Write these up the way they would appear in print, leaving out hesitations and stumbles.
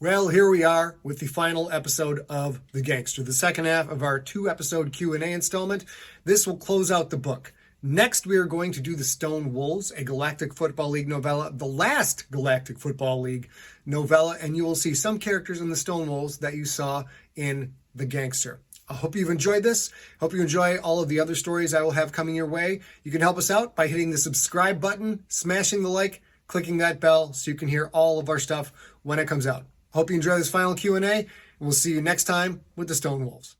Well, here we are with the final episode of The Gangster, the second half of our two-episode Q&A installment. This will close out the book. Next, we are going to do The Stone Wolves, a Galactic Football League novella, the last Galactic Football League novella, and you will see some characters in The Stone Wolves that you saw in The Gangster. I hope you've enjoyed this. Hope you enjoy all of the other stories I will have coming your way. You can help us out by hitting the subscribe button, smashing the like, clicking that bell so you can hear all of our stuff when it comes out. Hope you enjoy this final Q&A, and we'll see you next time with The Stone Wolves.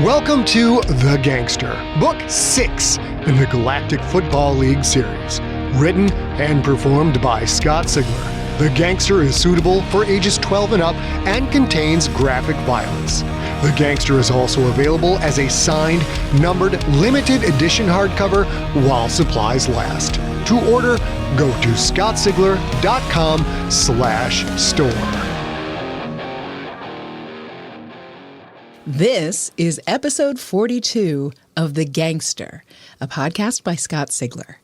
Welcome to The Gangster, Book 6 in the Galactic Football League series. Written and performed by Scott Sigler, The Gangster is suitable for ages 12 and up and contains graphic violence. The Gangster is also available as a signed, numbered, limited edition hardcover while supplies last. To order, go to scottsigler.com/store. This is episode 42 of The Gangster, a podcast by Scott Sigler.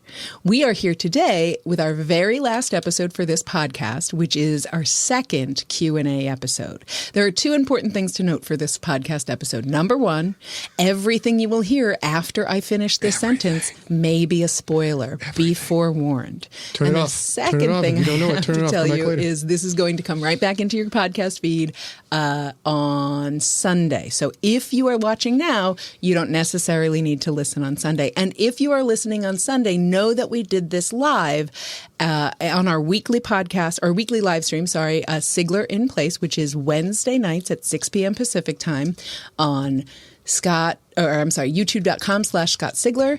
We are here today with our very last episode for this podcast, which is our second Q&A episode. There are two important things to note for this podcast episode. Number one, everything you will hear after I finish this sentence may be a spoiler. Be forewarned. Turn it off. The second thing I have to tell you later. is this is going to come right back into your podcast feed on Sunday. So if you are watching now, you don't necessarily need to listen on Sunday. And if you are listening on Sunday, know that we did this live on our weekly podcast, or weekly live stream, Sigler in Place, which is Wednesday nights at 6 p.m. Pacific time on YouTube.com/Scott Sigler,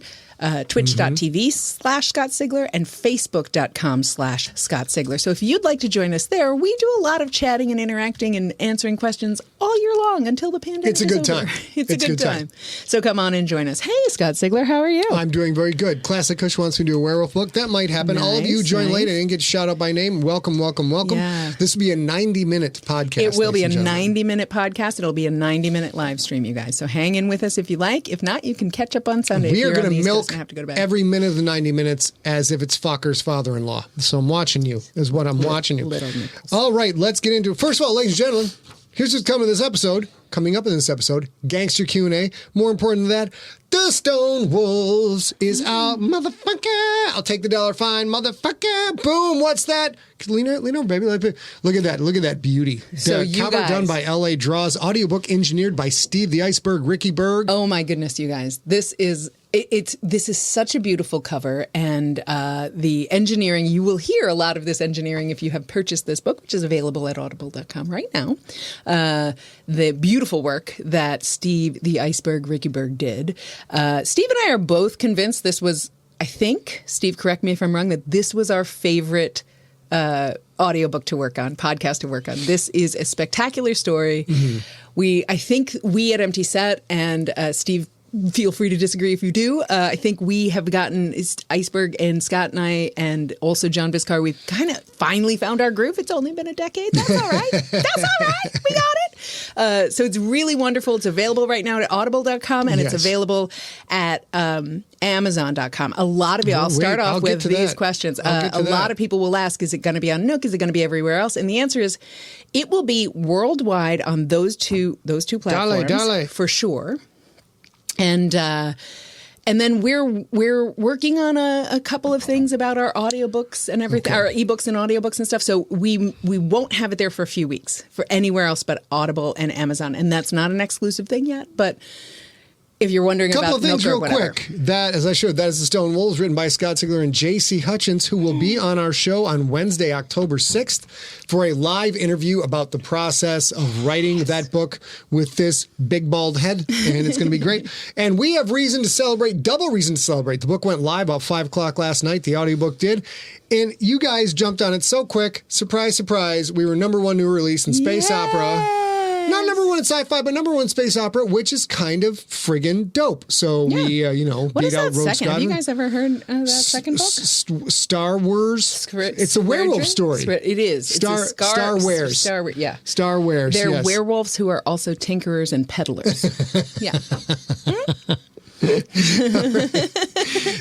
Twitch.tv/Scott Sigler, and Facebook.com/Scott Sigler. So if you'd like to join us there, we do a lot of chatting and interacting and answering questions all year long until the pandemic It's a good is over. time. It's a good time. So come on and join us. Hey, Scott Sigler, how are you? I'm doing very good. Classic Kush wants me to do a werewolf book. That might happen. All of you join late and get shout out by name. Welcome, welcome, welcome. Yeah. This will be a 90-minute podcast. It will be a 90-minute podcast. It'll be a 90-minute live stream, you guys. So hang in with us if you like. If not, you can catch up on Sunday. We are going to milk have to go to bed. every minute of the 90 minutes as if it's Fokker's father-in-law. So I'm watching you, is what I'm watching you. Little Nichols. All right, let's get into it. First of all, ladies and gentlemen, here's what's coming up in this episode, Gangster Q&A. More important than that, The Stone Wolves is out, motherfucker. I'll take the dollar fine, motherfucker. Boom, what's that? Lean over, baby. Look at that beauty. So the you cover guys, done by L.A. Draws, audiobook engineered by Steve the Iceberg Riekeberg. Oh my goodness, you guys. This is such a beautiful cover, and the engineering, you will hear a lot of this engineering if you have purchased this book, which is available at audible.com right now. The beautiful work that Steve the Iceberg Riekeberg did. Steve and I are both convinced this was, I think, Steve, correct me if I'm wrong, that this was our favorite audiobook to work on, podcast to work on. This is a spectacular story. Mm-hmm. I think we at Empty Set, and Steve, feel free to disagree if you do. I think we have gotten Iceberg and Scott and I, and also John Biscar, we've kind of finally found our groove. It's only been a decade. That's all right. That's all right. We got it. So it's really wonderful. It's available right now at audible.com, and it's available at Amazon.com. A lot of you, I'll start off with these questions. A lot of people will ask, is it going to be on Nook? Is it going to be everywhere else? And the answer is, it will be worldwide on those two platforms for sure. And then we're working on a couple of things about our audiobooks and everything, our ebooks and audiobooks and stuff. So we won't have it there for a few weeks for anywhere else but Audible and Amazon. And that's not an exclusive thing yet, but if you're wondering about couple of things real whatever. quick. That, as I showed, that is The Stone Wolves, written by Scott Sigler and J.C. Hutchins, who will be on our show on Wednesday, October 6th, for a live interview about the process of writing that book with this big bald head, and it's going to be great. And we have reason to celebrate, double reason to celebrate. The book went live about 5 o'clock last night. The audiobook did. And you guys jumped on it so quick. Surprise, surprise. We were number one new release in space opera. Not number one in sci-fi, but number one in space opera, which is kind of friggin' dope. So we, what beat is out that Rogue second? Squadron. Have you guys ever heard of that second book? Star Wars. It's a werewolf story. It is. Star Wares. Star Wares. They're werewolves who are also tinkerers and peddlers. Yeah.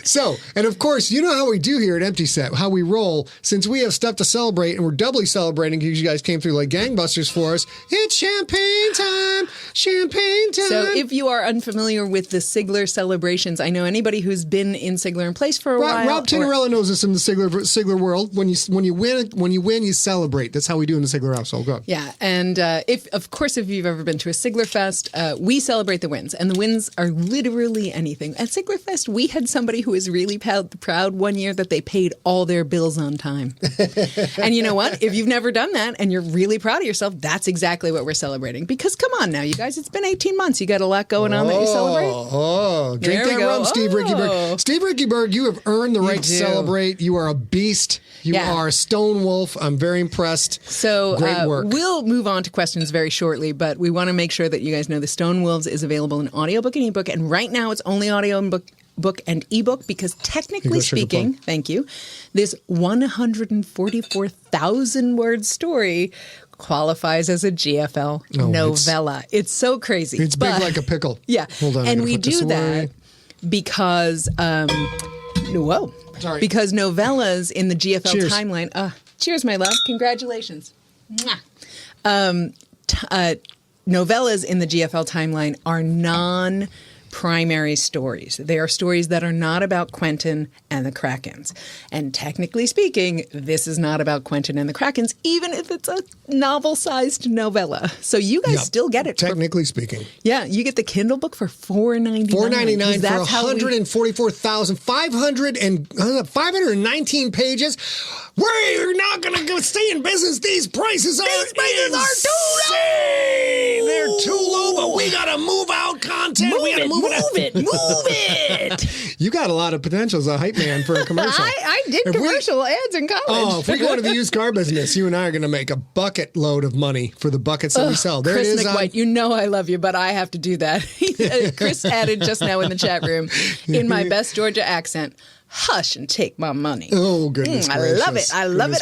So, and of course, you know how we do here at Empty Set, how we roll. Since we have stuff to celebrate, and we're doubly celebrating because you guys came through like gangbusters for us, it's champagne time! Champagne time! So if you are unfamiliar with the Sigler celebrations, I know anybody who's been in Sigler in place for a while. Rob Tinnerella knows this in the Sigler world. When you win, you celebrate. That's how we do in the Sigler household. Go. Yeah, and if you've ever been to a Sigler Fest, we celebrate the wins, and the wins are literally anything. At Sigler Fest, we had somebody who was really proud one year that they paid all their bills on time. And you know what? If you've never done that and you're really proud of yourself, that's exactly what we're celebrating. Because come on now, you guys, it's been 18 months. You got a lot going on that you celebrate. Oh, drink There we that go. rum, Steve Riekeberg. Steve Riekeberg, you have earned the right to do. celebrate. You are a beast. You are a stone wolf. I'm very impressed. So Great work. We'll move on to questions very shortly, but we want to make sure that you guys know the Stone Wolves is available in audiobook and ebook, and right now it's only audio and book and ebook because technically speaking, thank you, this 144,000 word story qualifies as a GFL novella. It's so crazy. It's big like a pickle. Yeah. Hold on. And we do that because Sorry. because novellas in the GFL timeline. Cheers, my love. Congratulations. Mwah. Novellas in the GFL timeline are non-primary stories. They are stories that are not about Quentin and the Krakens. And technically speaking, this is not about Quentin and the Krakens, even if it's a novel-sized novella. So you guys still get it. Technically speaking. Yeah, you get the Kindle book for $4.99. $4.99 for 519 pages. We're not going to stay in business. These prices are too low. They're too low, but we got to move out content. Move we got to move it. You got a lot of potential as a hype man for a commercial. I did commercial ads in college. Oh, if we go into the used car business, you and I are going to make a bucket load of money for the buckets that we sell. There Chris it is. McWhite, you know I love you, but I have to do that. Chris added just now in the chat room, in my best Georgia accent, hush and take my money. Oh, goodness gracious. I love it.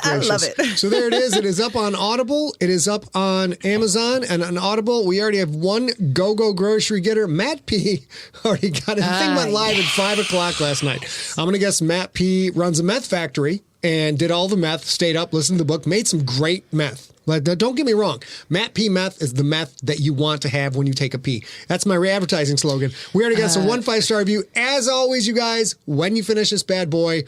So there it is. It is up on Audible. It is up on Amazon. And on Audible, we already have one go-go grocery getter. Matt P. already got it. The thing went live at 5 o'clock last night. I'm going to guess Matt P. runs a meth factory and did all the meth, stayed up, listened to the book, made some great meth. Like, don't get me wrong. Matt P. meth is the meth that you want to have when you take a pee. That's my advertising slogan. We already got some 1 5-star review. As always, you guys, when you finish this bad boy,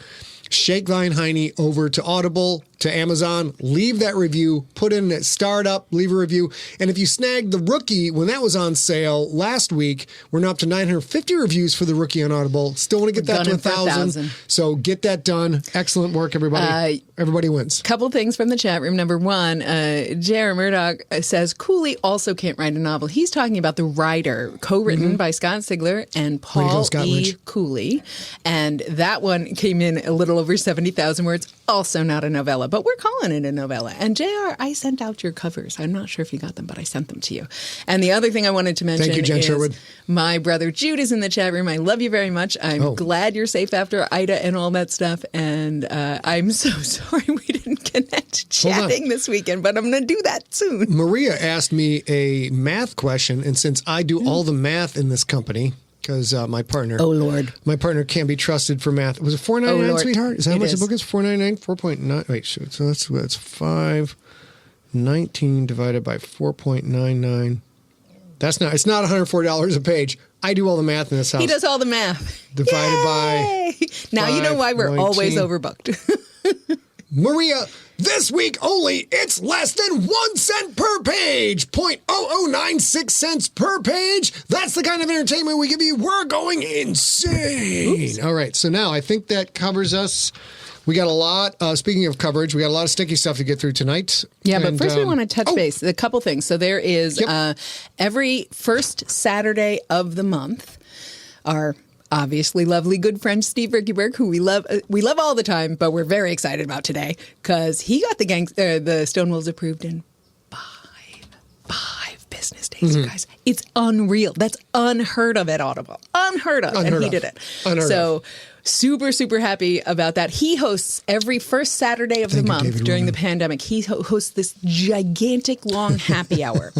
shake thine hiney over to Audible, to Amazon, leave that review, put in it, start up, leave a review. And if you snagged the Rookie when that was on sale last week, we're now up to 950 reviews for the Rookie on Audible. Still want to get that to 1,000. So get that done. Excellent work, everybody. Everybody wins. Couple things from the chat room. Number one, J.R. Murdoch says, Cooley also can't write a novel. He's talking about The Rider, co-written by Scott Sigler and Paul E. Cooley. And that one came in a little over 70,000 words. Also not a novella, but we're calling it a novella. And JR, I sent out your covers. I'm not sure if you got them, but I sent them to you. And the other thing I wanted to mention is my brother Jude is in the chat room. I love you very much. I'm glad you're safe after Ida and all that stuff. And I'm so sorry we didn't connect chatting this weekend, but I'm going to do that soon. Maria asked me a math question, and since I do all the math in this company, because my partner, my partner can't be trusted for math. Was it $4.99, sweetheart? Is that how much the book is? $4.99, 4.9. Wait, shoot. So that's 519 divided by 4.99. That's not. It's not $104 a page. I do all the math in this house. He does all the math. Divided by. Now you know why we're always overbooked. Maria, this week only, it's less than 1 cent per page. 0.0096 cents per page. That's the kind of entertainment we give you. We're going insane. Oops. All right, so now I think that covers us. We got a lot, speaking of coverage, we got a lot of sticky stuff to get through tonight. Yeah, but first we want to touch base. A couple things. So there is every first Saturday of the month, our obviously lovely good friend Steve Riekeberg, who we love all the time, but we're very excited about today because he got the Stonewalls approved in five business days, you guys. It's unreal. That's unheard of at Audible. Unheard of. And he did it. super, super happy about that. He hosts every first Saturday of the month during the pandemic. He hosts this gigantic long happy hour.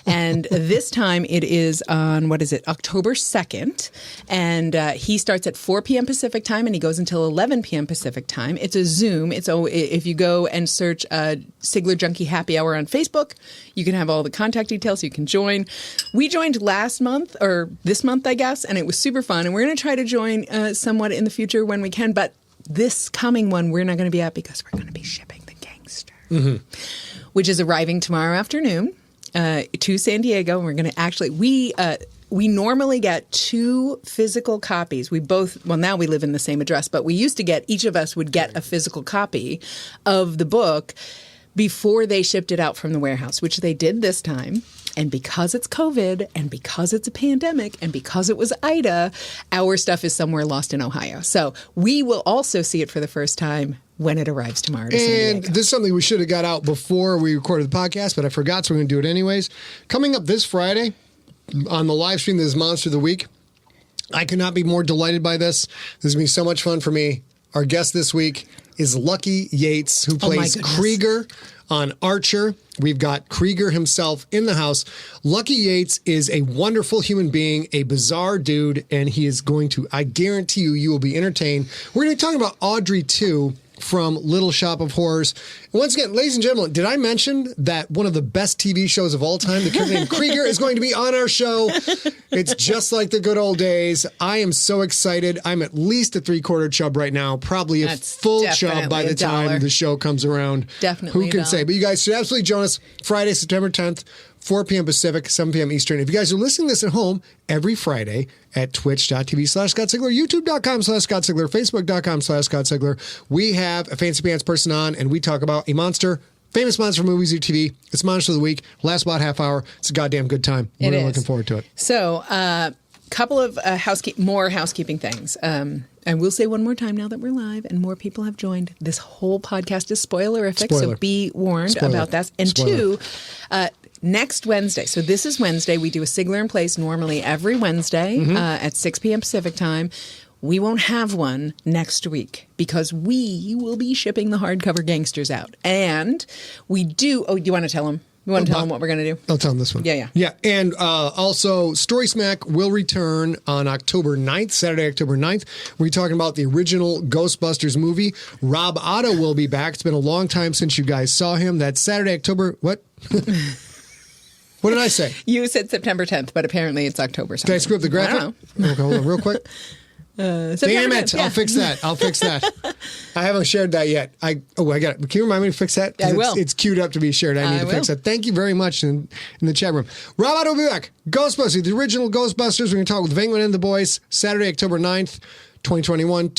And this time it is on, October 2nd. And he starts at 4 p.m. Pacific time and he goes until 11 p.m. Pacific time. It's a Zoom. If you go and search Sigler Junkie Happy Hour on Facebook, you can have all the contact details. You can join. We joined last month, or this month, I guess, and it was super fun. And we're going to try to join somewhat in the future when we can. But this coming one, we're not going to be at because we're going to be shipping the GANGSTER, which is arriving tomorrow afternoon to San Diego. And we're going to actually, we normally get 2 physical copies. Now we live in the same address, but we used to each of us would get a physical copy of the book before they shipped it out from the warehouse, which they did this time. And because it's COVID and because it's a pandemic and because it was Ida, our stuff is somewhere lost in Ohio. So we will also see it for the first time when it arrives tomorrow to San Diego. And this is something we should have got out before we recorded the podcast, but I forgot, so we're going to do it anyways. Coming up this Friday on the live stream, this is Monster of the Week. I could not be more delighted by this. This is going to be so much fun for me. Our guest this week is Lucky Yates, who plays Krieger on Archer. We've got Krieger himself in the house. Lucky Yates is a wonderful human being, a bizarre dude, and he is going to, I guarantee you will be entertained. We're going to be talking about Audrey 2 from Little Shop of Horrors. And once again, ladies and gentlemen, did I mention that one of the best TV shows of all time, the character named Krieger, is going to be on our show? It's just like the good old days. I am so excited. I'm at least a 3/4 chub right now, probably a full chub by the time the show comes around. Definitely. Who can say? But you guys should absolutely join us Friday, September 10th. 4 p.m. Pacific, 7 p.m. Eastern. If you guys are listening to this at home, every Friday at twitch.tv/Scott Sigler, youtube.com/Scott Sigler, facebook.com/Scott Sigler, we have a Fancy Pants person on, and we talk about a monster, famous monster from movies or TV. It's Monster of the Week. Lasts about half hour. It's a goddamn good time. We're really looking forward to it. So, couple of more housekeeping things. And we'll say one more time now that we're live and more people have joined. This whole podcast is spoilerific, so be warned about that. And 2, next Wednesday, so this is Wednesday, we do a Sigler in Place normally every Wednesday at 6 p.m. Pacific time. We won't have one next week because we will be shipping the hardcover GANGSTERs out. And we do, you want to tell them? You want to tell them what we're going to do? I'll tell them this one. Yeah. And also, Story Smack will return on October 9th, Saturday, October 9th. We're talking about the original Ghostbusters movie. Rob Otto will be back. It's been a long time since you guys saw him. That's Saturday, October, what? What did I say? You said September 10th, but apparently it's October something. Did I screw up the graphic? I don't know. Okay, hold on real quick. Damn it. 10th, yeah. I'll fix that. I haven't shared that yet. I got it. Can you remind me to fix that? I will. It's queued up to be shared. I need to fix that. Thank you very much in the chat room. Rob Otto will be back. Ghostbusters, the original Ghostbusters. We're going to talk with Vangman and the boys. Saturday, October 9th, 2021.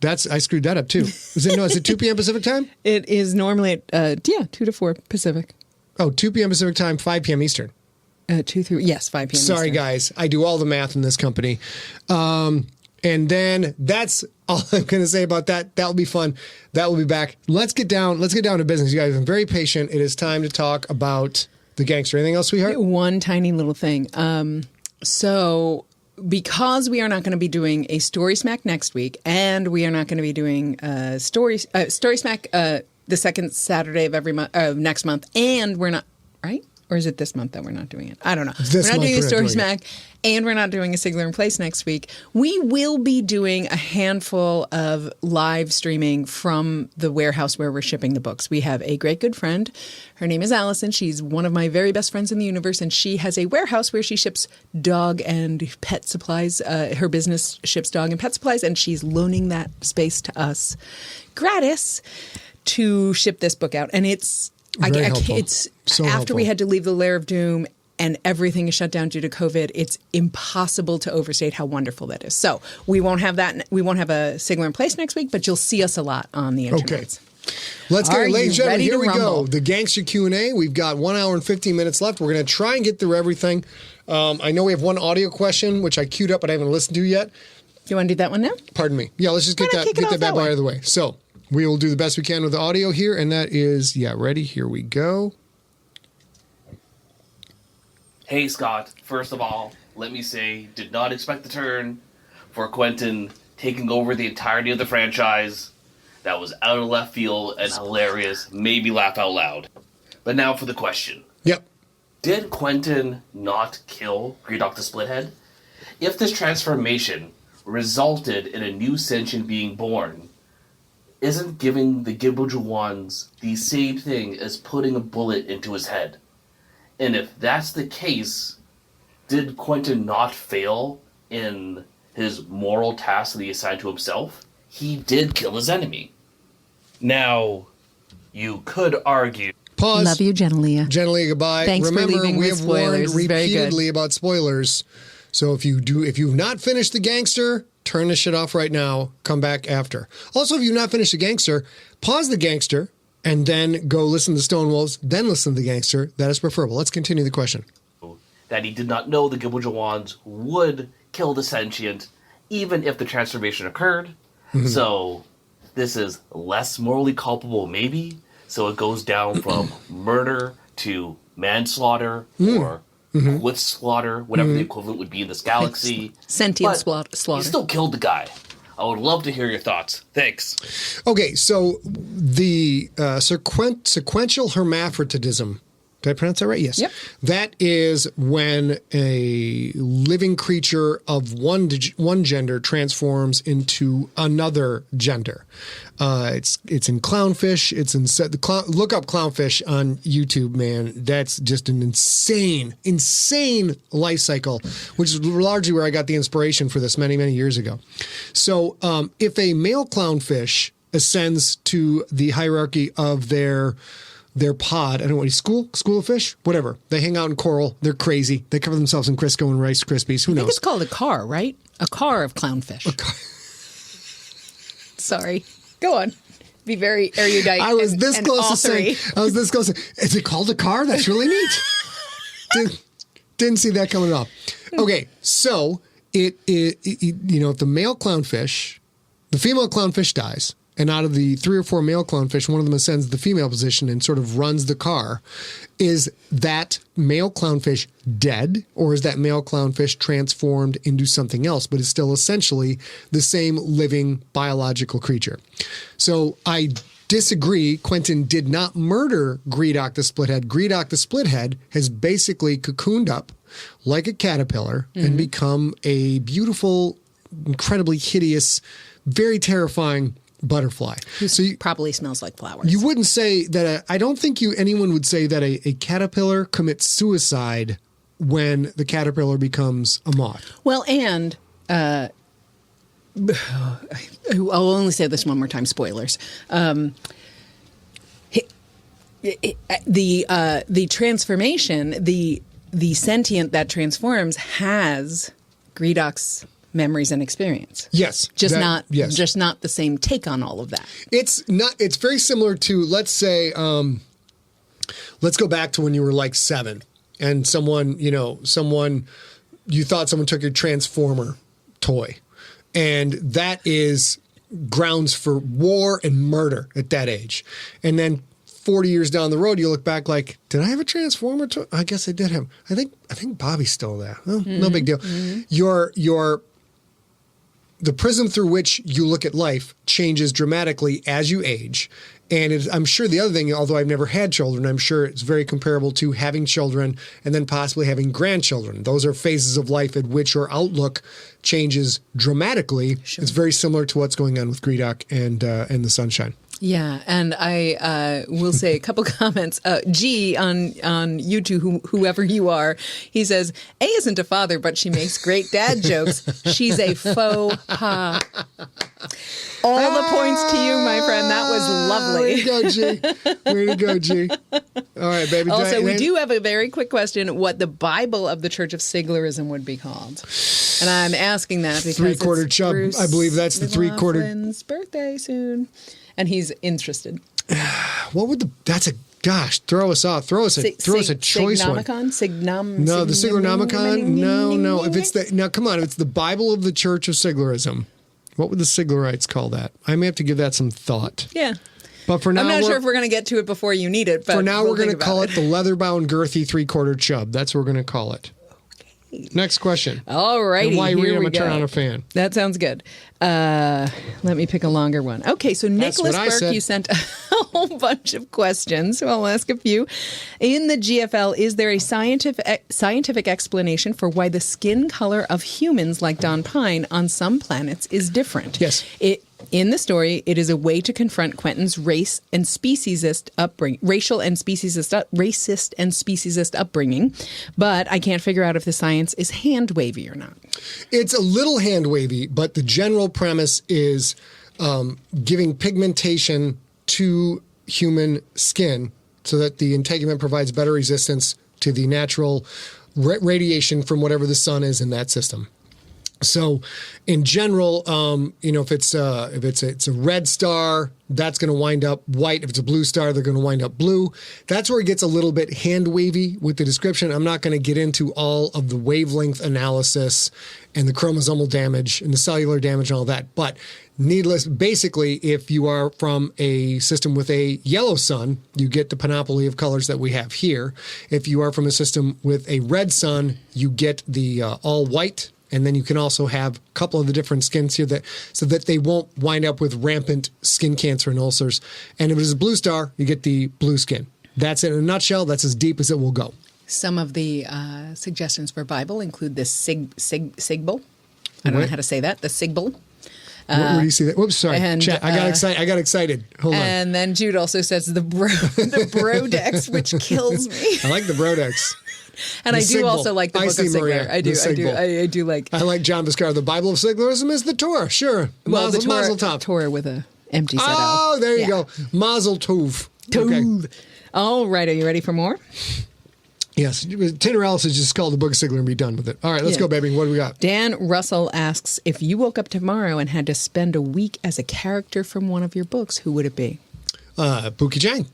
I screwed that up too. Is it 2 p.m. Pacific time? It is normally at 2 to 4 Pacific. Oh, 2 p.m. Pacific time, 5 p.m. Eastern. 5 p.m. Sorry, Eastern. Guys. I do all the math in this company. And then that's all I'm going to say about that. That will be fun. That will be back. Let's get down to business. You guys have been very patient. It is time to talk about the GANGSTER. Anything else, sweetheart? One tiny little thing. So because we are not going to be doing a Story Smack next week, and we are not going to be doing Story Smack the second Saturday of every month next month, and we're not, right? Or is it this month that we're not doing it? I don't know. We're not doing a Story Smack, and we're not doing a Sigler in Place next week. We will be doing a handful of live streaming from the warehouse where we're shipping the books. We have a great good friend. Her name is Allison. She's one of my very best friends in the universe, and she has a warehouse where she ships dog and pet supplies. Her business ships dog and pet supplies, and she's loaning that space to us gratis to ship this book out. And it's so after helpful. We had to leave the Lair of Doom and everything is shut down due to COVID. It's impossible to overstate how wonderful that is. So we won't have that. We won't have a Sigler in Place next week, but you'll see us a lot on the internet. Okay. Let's get it, ladies and gentlemen. Here we go. The GANGSTER Q&A. We've got 1 hour and 15 minutes left. We're going to try and get through everything. I know we have one audio question, which I queued up, but I haven't listened to yet. You want to do that one now? Pardon me. Yeah, let's just get that bad boy out of the way. So we will do the best we can with the audio here, and that is, ready? Here we go. Hey, Scott. First of all, let me say, did not expect the turn for Quentin taking over the entirety of the franchise. That was out of left field and hilarious, maybe laugh out loud. But now for the question. Yep. Did Quentin not kill Greedock the Splithead? If this transformation resulted in a new sentient being born, isn't giving the Gibberjawans the same thing as putting a bullet into his head? And if that's the case, did Quentin not fail in his moral task that he assigned to himself? He did kill his enemy. Now, you could argue... Pause. Love you, Genelia. Genelia, goodbye. Thanks Remember, for leaving we with have warned spoilers. It's very good. repeatedly about spoilers. So if you've not finished The Gangster, turn this shit off right now. Come back after. Also, if you've not finished The Gangster, pause The Gangster and then go listen to Stonewolves, then listen to The Gangster. That is preferable. Let's continue the question. that he did not know the Gibberjawans would kill the sentient, even if the transformation occurred. Mm-hmm. So this is less morally culpable, maybe. So it goes down from murder to manslaughter or cliff slaughter, whatever the equivalent would be in this galaxy. Sentient slaughter. He still killed the guy. I would love to hear your thoughts. Thanks. Okay, so the sequential hermaphroditism. Did I pronounce that right? Yes. Yep. That is when a living creature of one gender transforms into another gender. It's in clownfish. It's in look up clownfish on YouTube, man. That's just an insane life cycle, which is largely where I got the inspiration for this many years ago. So if a male clownfish ascends to the hierarchy of their pod, I don't know what, school of fish, whatever. They hang out in coral. They're crazy. They cover themselves in Crisco and Rice Krispies. Who knows? I think it's called a car, right? A car of clownfish. Sorry. Go on. Be very erudite. I was this close to saying. Is it called a car? That's really neat. Didn't see that coming up. Okay, so if the male clownfish, the female clownfish dies. And out of the 3 or 4 male clownfish, one of them ascends the female position and sort of runs the car. Is that male clownfish dead, or is that male clownfish transformed into something else, but is still essentially the same living biological creature? So I disagree. Quentin did not murder Greedock the Splithead. Greedock the Splithead has basically cocooned up like a caterpillar and become a beautiful, incredibly hideous, very terrifying butterfly. So probably smells like flowers. You wouldn't say that. I don't think anyone would say that a caterpillar commits suicide when the caterpillar becomes a moth. Well, and I'll only say this one more time. Spoilers. The transformation, the sentient that transforms has Greedock's memories and experience. Yes. Just not the same take on all of that. It's very similar to, let's say, let's go back to when you were like 7 and you thought someone took your Transformer toy, and that is grounds for war and murder at that age. And then 40 years down the road, you look back like, did I have a Transformer toy? I guess I did have. I think Bobby stole that. Well, no big deal. The prism through which you look at life changes dramatically as you age. And I'm sure the other thing, although I've never had children, I'm sure it's very comparable to having children and then possibly having grandchildren. Those are phases of life at which your outlook changes dramatically. Sure. It's very similar to what's going on with Greedock and the Sunshine. Yeah, and I will say a couple comments. G on YouTube, whoever you are, he says, A isn't a father, but she makes great dad jokes. She's a faux pas. All the points to you, my friend. That was lovely. Way to go, G. Way to go, G. All right, baby. Also, we do have a very quick question, what the Bible of the Church of Siglerism would be called. And I'm asking that because Three-quarter chub. Bruce I believe that's the three-quarter. Laughlin's birthday soon. And he's interested. What would throw us off. Throw us a choice one. No, the Siglernomicon? No. Come on, if it's the Bible of the Church of Siglerism, what would the Siglerites call that? I may have to give that some thought. Yeah. But for now, I'm not sure if we're going to get to it before you need it. But for now, we're going to call it the leather-bound, girthy three-quarter chub. That's what we're going to call it. Okay. Next question. All righty. And why here Rhea we Matern go. on a fan? That sounds good. Let me pick a longer one. Okay, so Nicholas what I Burke, said. you sent a whole bunch of questions, so I'll ask a few. In the GFL, is there a scientific explanation for why the skin color of humans like Don Pine on some planets is different? Yes. In the story, it is a way to confront Quentin's racial and speciesist upbringing, but I can't figure out if the science is hand wavy or not. It's a little hand wavy, but the general premise is giving pigmentation to human skin so that the integument provides better resistance to the natural radiation from whatever the sun is in that system. So, in general, if it's a red star, that's going to wind up white. If it's a blue star, they're going to wind up blue. That's where it gets a little bit hand wavy with the description. I'm not going to get into all of the wavelength analysis and the chromosomal damage and the cellular damage and all that. But basically, if you are from a system with a yellow sun, you get the panoply of colors that we have here. If you are from a system with a red sun, you get the all white. And then you can also have a couple of the different skins here so that they won't wind up with rampant skin cancer and ulcers. And if it is a blue star, you get the blue skin. That's it in a nutshell. That's as deep as it will go. Some of the suggestions for Bible include the Sigbal. I don't know how to say that. The Sigbal. Where do you see that? Whoops, sorry. And, Chat. I got excited. Hold on. And then Jude also says the Brodex, which kills me. I like the Brodex. And I do Sigbal. also like the book of see, Maria, Sigler. I do. the Sigbal. I do like. I like John Viscar. The Bible of Siglerism is the Torah. Sure. Well, the Mazel tov. Torah with a empty set Oh, there you go. Mazel tov. Okay. All right. Are you ready for more? Yes. Tinderellis is just called the Book of Sigler and be done with it. All right, let's go, baby. What do we got? Dan Russell asks, if you woke up tomorrow and had to spend a week as a character from one of your books, who would it be? Pookie Chang.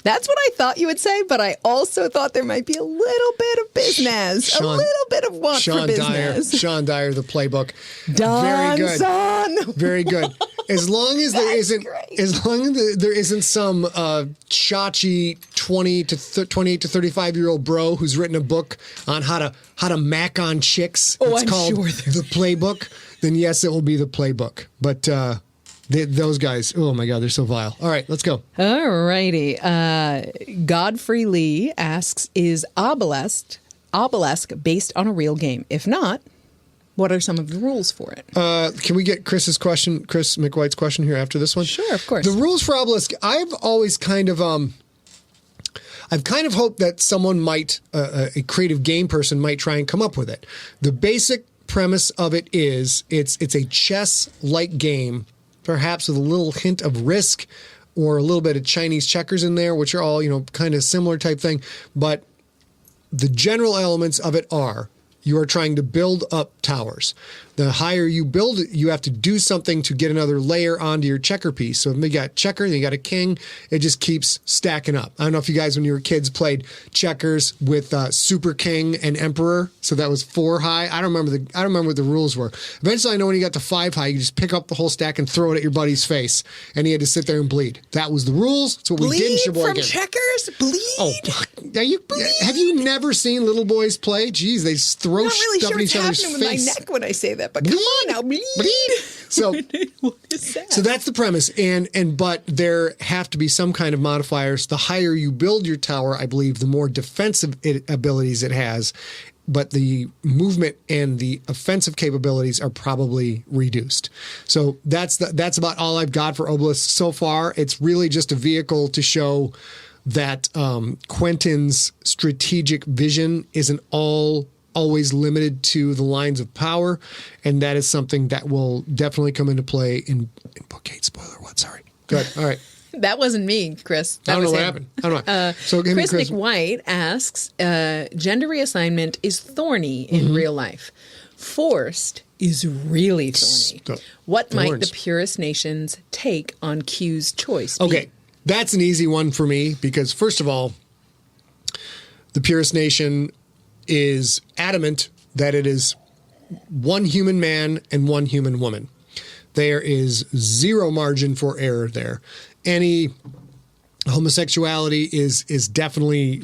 That's what I thought you would say, but I also thought there might be a little bit of business, a little bit of want for business. Sean Dyer, the playbook. Don Very good. Son. Very good. As long as there isn't some chachi 28 to 35-year-old bro who's written a book on how to mac on chicks. Oh, it's I'm called sure The Playbook. Then yes, it will be The Playbook. But those guys, oh my God, they're so vile. All right, let's go. All righty. Godfrey Lee asks, is Obelisk based on a real game? If not, what are some of the rules for it? Can we get Chris McWhite's question here after this one? Sure, of course. The rules for Obelisk, I've always kind of hoped that someone might, a creative game person might try and come up with it. The basic premise of it is it's a chess-like game, perhaps with a little hint of Risk or a little bit of Chinese checkers in there, which are all, kind of similar type thing. But the general elements of it are you are trying to build up towers. The higher you build it, you have to do something to get another layer onto your checker piece. So if you got checker, then you got a king, it just keeps stacking up. I don't know if you guys, when you were kids, played checkers with Super King and Emperor. So that was 4 high. I don't remember what the rules were. Eventually, I know when you got to 5 high, you just pick up the whole stack and throw it at your buddy's face, and he had to sit there and bleed. That was the rules. That's what we did in Sheboygan. From checkers? Bleed? Oh, have you never seen little boys play? Jeez, they just throw I'm not really stuff sure in what's each other's happening with face. my neck when I say that, but come on now, bleed. So, what is that? so that's the premise, but there have to be some kind of modifiers. The higher you build your tower, I believe, the more defensive abilities it has, but the movement and the offensive capabilities are probably reduced. So that's about all I've got for Obelisk so far. It's really just a vehicle to show that Quentin's strategic vision isn't always limited to the lines of power, and that is something that will definitely come into play in Book 8. Spoiler what? Sorry. Good. All right. That wasn't me, Chris. I don't know what happened. I don't know. So Chris McWhite asks, gender reassignment is thorny in real life. Forced is really thorny. What might the purist nations take on Q's choice be? Okay. That's an easy one for me because, first of all, the purist nation is adamant that it is one human man and one human woman. There is zero margin for error there. Any homosexuality is definitely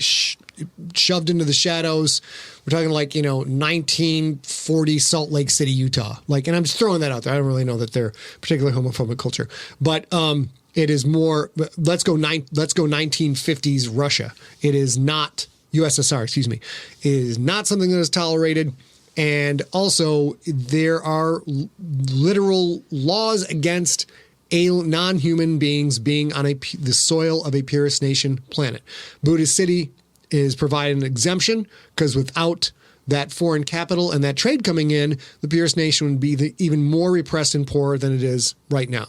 shoved into the shadows. We're talking like, 1940 Salt Lake City, Utah. Like, and I'm just throwing that out there. I don't really know that they're particularly homophobic culture, but it is more. Let's go 1950s Russia. It is not USSR. Excuse me. It is not something that is tolerated. And also, there are literal laws against non-human beings being on the soil of a purist nation planet. Buddhist City is providing an exemption because without that foreign capital and that trade coming in, the purist nation would be even more repressed and poor than it is right now.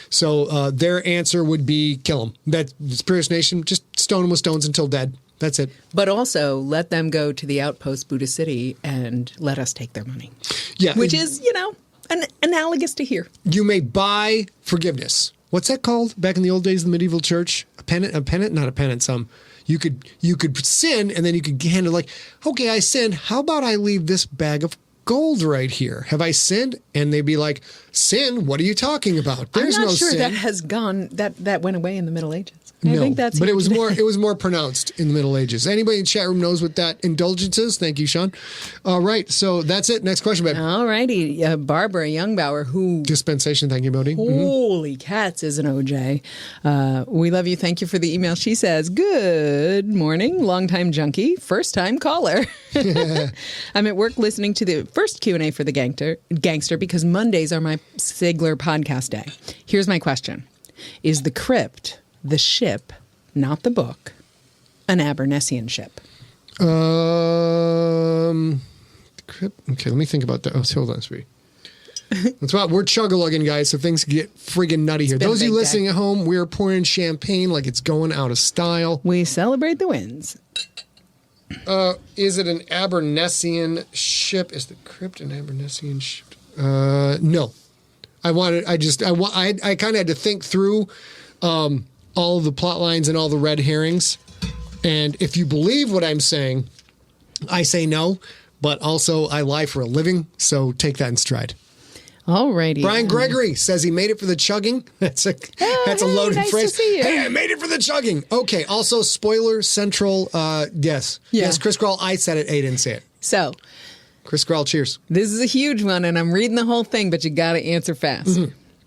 So their answer would be kill them. That's purist nation, just stone them with stones until dead. That's it. But also let them go to the outpost Buddhist City and let us take their money. Yeah. Which is, analogous to here. You may buy forgiveness. What's that called back in the old days of the medieval church? A penitent, not a penance. You could sin and then you could hand it like, okay, I sinned. How about I leave this bag of gold right here? Have I sinned? And they'd be like, sin? What are you talking about? There's I'm not no sure sin. that has gone, that went away in the Middle Ages. No, I think that's but here it was today. more pronounced in the Middle Ages. Anybody in the chat room knows what that indulgence is? Thank you, Sean. All right, so that's it. Next question, babe. All righty. Barbara Youngbauer, who... Dispensation, thank you, Bodie. Holy cats is an OJ. We love you. Thank you for the email. She says, good morning, longtime junkie, first-time caller. I'm at work listening to the first Q&A for the Gangster because Mondays are my Sigler podcast day. Here's my question. Is the crypt, the ship, not the book, an Abernessian ship? Crypt. Okay, let me think about that. Oh, hold on, sweetie. That's why we're chug-a-lugging, guys, so things get friggin' nutty here. been a Those of you big listening day. at home, we're pouring champagne like it's going out of style. We celebrate the wins. Is it an Abernessian ship? Is the crypt an Abernessian ship? No. I kind of had to think through all of the plot lines and all the red herrings. And if you believe what I'm saying, I say no. But also, I lie for a living, so take that in stride. All righty. Brian Gregory says he made it for the chugging. That's a loaded nice phrase. to see you. Hey, I made it for the chugging. Okay. Also, spoiler central. Yes. Yeah. Yes, Chris Grawl, I said it. A didn't say it. So, Chris Grawl, cheers. this is a huge one, and I'm reading the whole thing, but you got to answer fast.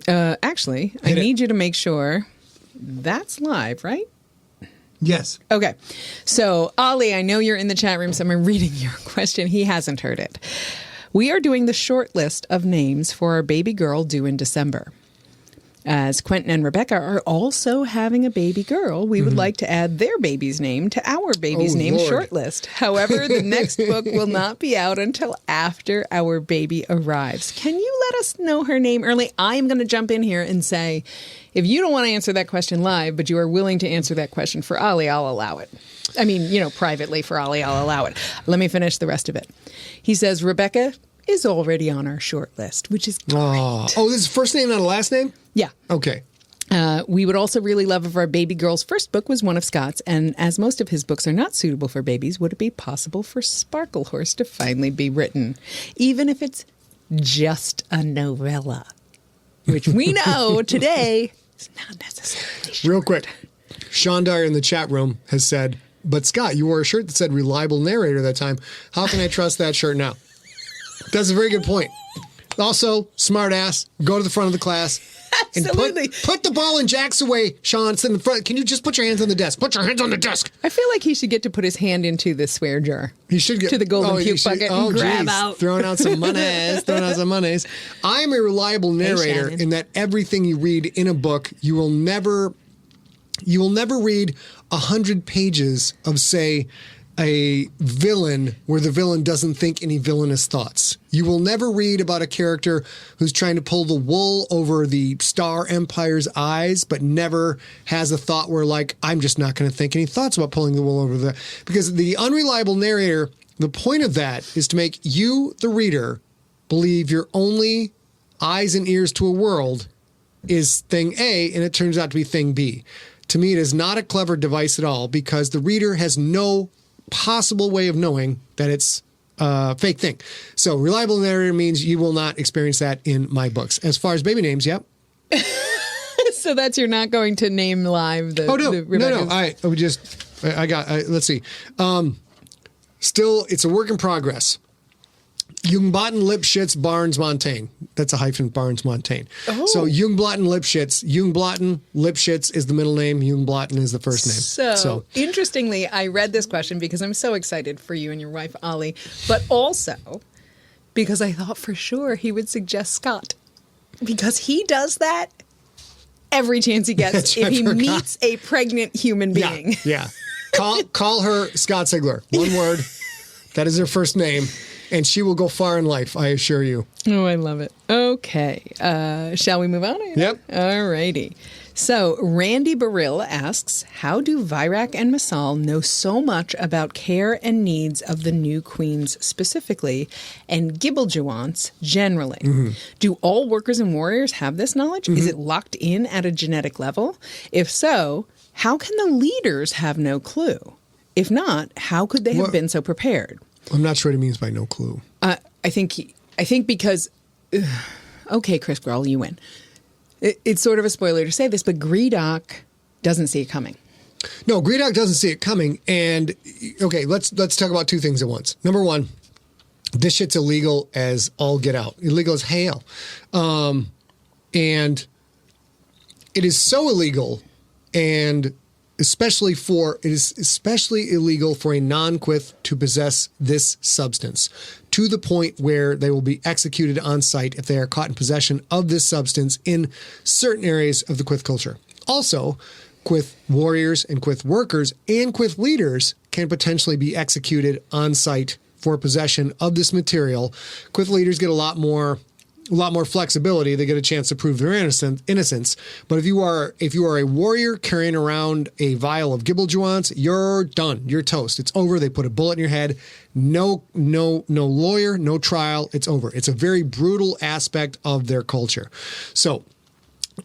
Actually, I need you to make sure that's live, right? Yes. Okay. So, Allie, I know you're in the chat room, so I'm reading your question. He hasn't heard it. We are doing the short list of names for our baby girl due in December. As Quentin and Rebecca are also having a baby girl, we would like to add their baby's name to our baby's name Lord. short list. However, the next book will not be out until after our baby arrives. Can you let us know her name early? I am going to jump in here and say, if you don't want to answer that question live, but you are willing to answer that question for Ollie, I'll allow it. I mean, privately for Ollie, I'll allow it. Let me finish the rest of it. He says, Rebecca is already on our short list, which is great. Oh, this is first name, not a last name? Yeah. Okay. We would also really love if our baby girl's first book was one of Scott's, and as most of his books are not suitable for babies, would it be possible for Sparkle Horse to finally be written, even if it's just a novella, which we know today is not necessarily short. Real quick. Sean Dyer in the chat room has said, but Scott, you wore a shirt that said reliable narrator that time. How can I trust that shirt now? That's a very good point. Also, smart ass, go to the front of the class. Absolutely. And put the ball and jacks away, Sean. Sit in the front. Can you just put your hands on the desk? Put your hands on the desk. I feel like he should get to put his hand into the swear jar. He should get to the golden he puke should- bucket and grab geez. out. Throwing out some monies. I am a reliable narrator Shannon. in that everything you read in a book, you will never read 100 pages of, say, a villain where the villain doesn't think any villainous thoughts. You will never read about a character who's trying to pull the wool over the Star Empire's eyes, but never has a thought where, like, I'm just not going to think any thoughts about pulling the wool over the... Because the unreliable narrator, the point of that is to make you, the reader, believe your only eyes and ears to a world is thing A, and it turns out to be thing B. To me, it is not a clever device at all because the reader has no possible way of knowing that it's a fake thing. So reliable narrator means you will not experience that in my books. As far as baby names, yep. So that's you're not going to name live the Oh, no. the No. Rebecca's- I would just... Let's see. Still, it's a work in progress. Jungblatten, Lipschitz, Barnes, Montaigne. That's a hyphen, Barnes, Montaigne. Oh. So Jungblatten, Lipschitz. Jungblatten, Lipschitz is the middle name. Jungblatten is the first name. So, interestingly, I read this question because I'm so excited for you and your wife, Allie, but also because I thought for sure he would suggest Scott. Because he does that every chance he gets if he meets a pregnant human being. Yeah. Call her Scott Sigler. One word. That is her first name. And she will go far in life, I assure you. Oh, I love it. Okay. Shall we move on? Yep. All righty. So Randy Baril asks, how do Virak and Masal know so much about care and needs of the new queens specifically and Gibbeljuants generally? Mm-hmm. Do all workers and warriors have this knowledge? Mm-hmm. Is it locked in at a genetic level? If so, how can the leaders have no clue? If not, how could they have been so prepared? I'm not sure what he means by no clue. I think because, okay, Chris Grohl, you win. It's sort of a spoiler to say this, but Greedock doesn't see it coming. No, Greedock doesn't see it coming. And okay, let's talk about two things at once. Number one, this shit's illegal as all get out. Illegal as hell. And it is so illegal, and it is especially illegal for a non-Quyth to possess this substance, to the point where they will be executed on sight if they are caught in possession of this substance in certain areas of the Quyth culture. Also, Quyth warriors and Quyth workers and Quyth leaders can potentially be executed on sight for possession of this material. Quyth leaders get a lot more flexibility. They get a chance to prove their innocence. But if you are a warrior carrying around a vial of Gibbeljuants, you're done. You're toast. It's over. They put a bullet in your head. No lawyer, no trial. It's over. It's a very brutal aspect of their culture. So,